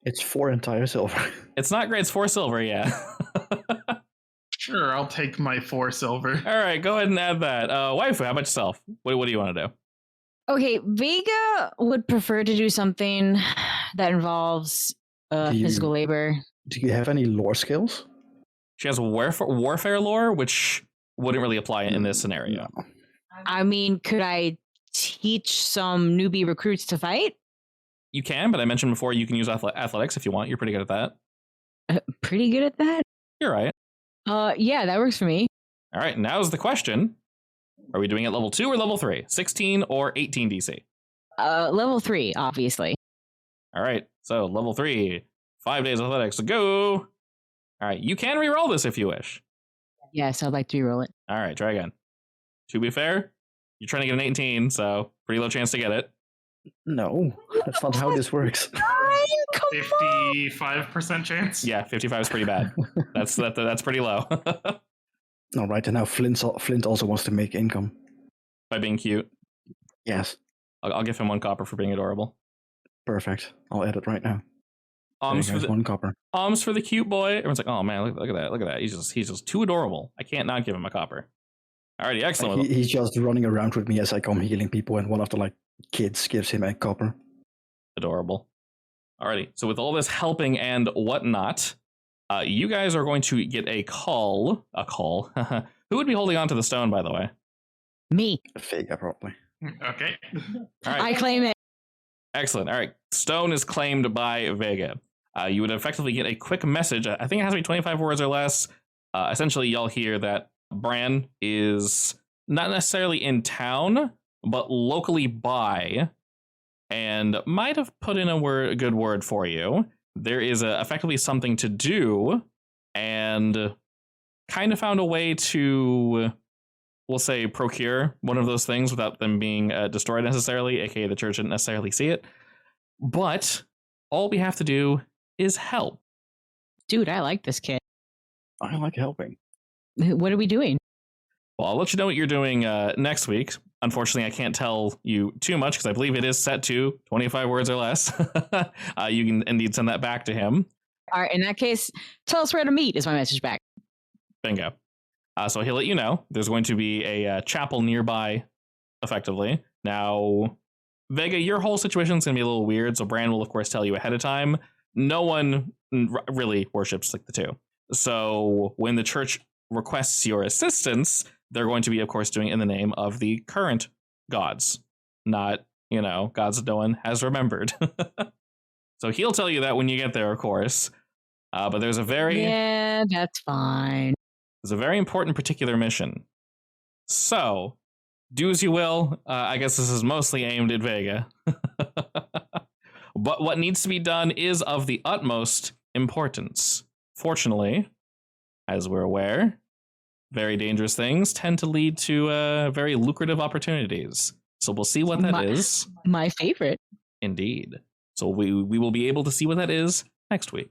It's 4 entire silver. It's not great. It's 4 silver. Yeah. Sure, I'll take my 4 silver. All right, go ahead and add that. Waifu, how about yourself? What do you want to do? Okay, Vega would prefer to do something that involves physical labor. Do you have any lore skills? She has warfare lore, which wouldn't really apply in this scenario. No. I mean, could I teach some newbie recruits to fight? You can, but I mentioned before you can use athletics if you want. You're pretty good at that. Pretty good at that? You're right. Yeah, that works for me. All right, now's the question. Are we doing it level 2 or level 3? 16 or 18 DC? Level 3, obviously. All right, so level 3, 5 days athletics to go. All right, you can re-roll this if you wish. Yes, I'd like to re-roll it. All right, try again. To be fair, You're trying to get an 18, so pretty low chance to get it. No, that's not how this works. 55% chance. Yeah, 55 is pretty bad. That's pretty low. All right, and now Flint also wants to make income. By being cute. Yes. I'll give him 1 copper for being adorable. Perfect. I'll add it right now. For 1 copper. For the cute boy. Everyone's like, oh man, look at that. He's just too adorable. I can't not give him a copper. Alrighty, excellent. He's just running around with me as I come healing people, and one of the kids gives him a copper. Adorable. Alrighty, so with all this helping and whatnot, you guys are going to get a call. Who would be holding on to the stone, by the way? Me. Vega, probably. Okay. All right. I claim it. Excellent. All right. Stone is claimed by Vega. You would effectively get a quick message. I think it has to be 25 words or less. Essentially, y'all hear that Bran is not necessarily in town, but locally by, and might have put in a good word for you. There is effectively something to do, and kind of found a way to, we'll say, procure one of those things without them being destroyed necessarily, aka the church didn't necessarily see it. But all we have to do is help. Dude, I like this kid. I like helping. What are we doing? Well, I'll let you know what you're doing next week. Unfortunately, I can't tell you too much because I believe it is set to 25 words or less. You can indeed send that back to him. All right, in that case, tell us where to meet is my message back. Bingo. So he'll let you know. There's going to be a chapel nearby, effectively. Now, Vega, your whole situation is going to be a little weird, so Bran will, of course, tell you ahead of time. No one really worships like the two. So when the church requests your assistance, they're going to be, of course, doing it in the name of the current gods, not, gods that no one has remembered. So he'll tell you that when you get there, of course. But there's a very... Yeah, that's fine. There's a very important particular mission. So, do as you will. I guess this is mostly aimed at Vega. But what needs to be done is of the utmost importance. Fortunately, as we're aware, very dangerous things tend to lead to very lucrative opportunities. So we'll see what that is. My favorite. Indeed. So we will be able to see what that is next week.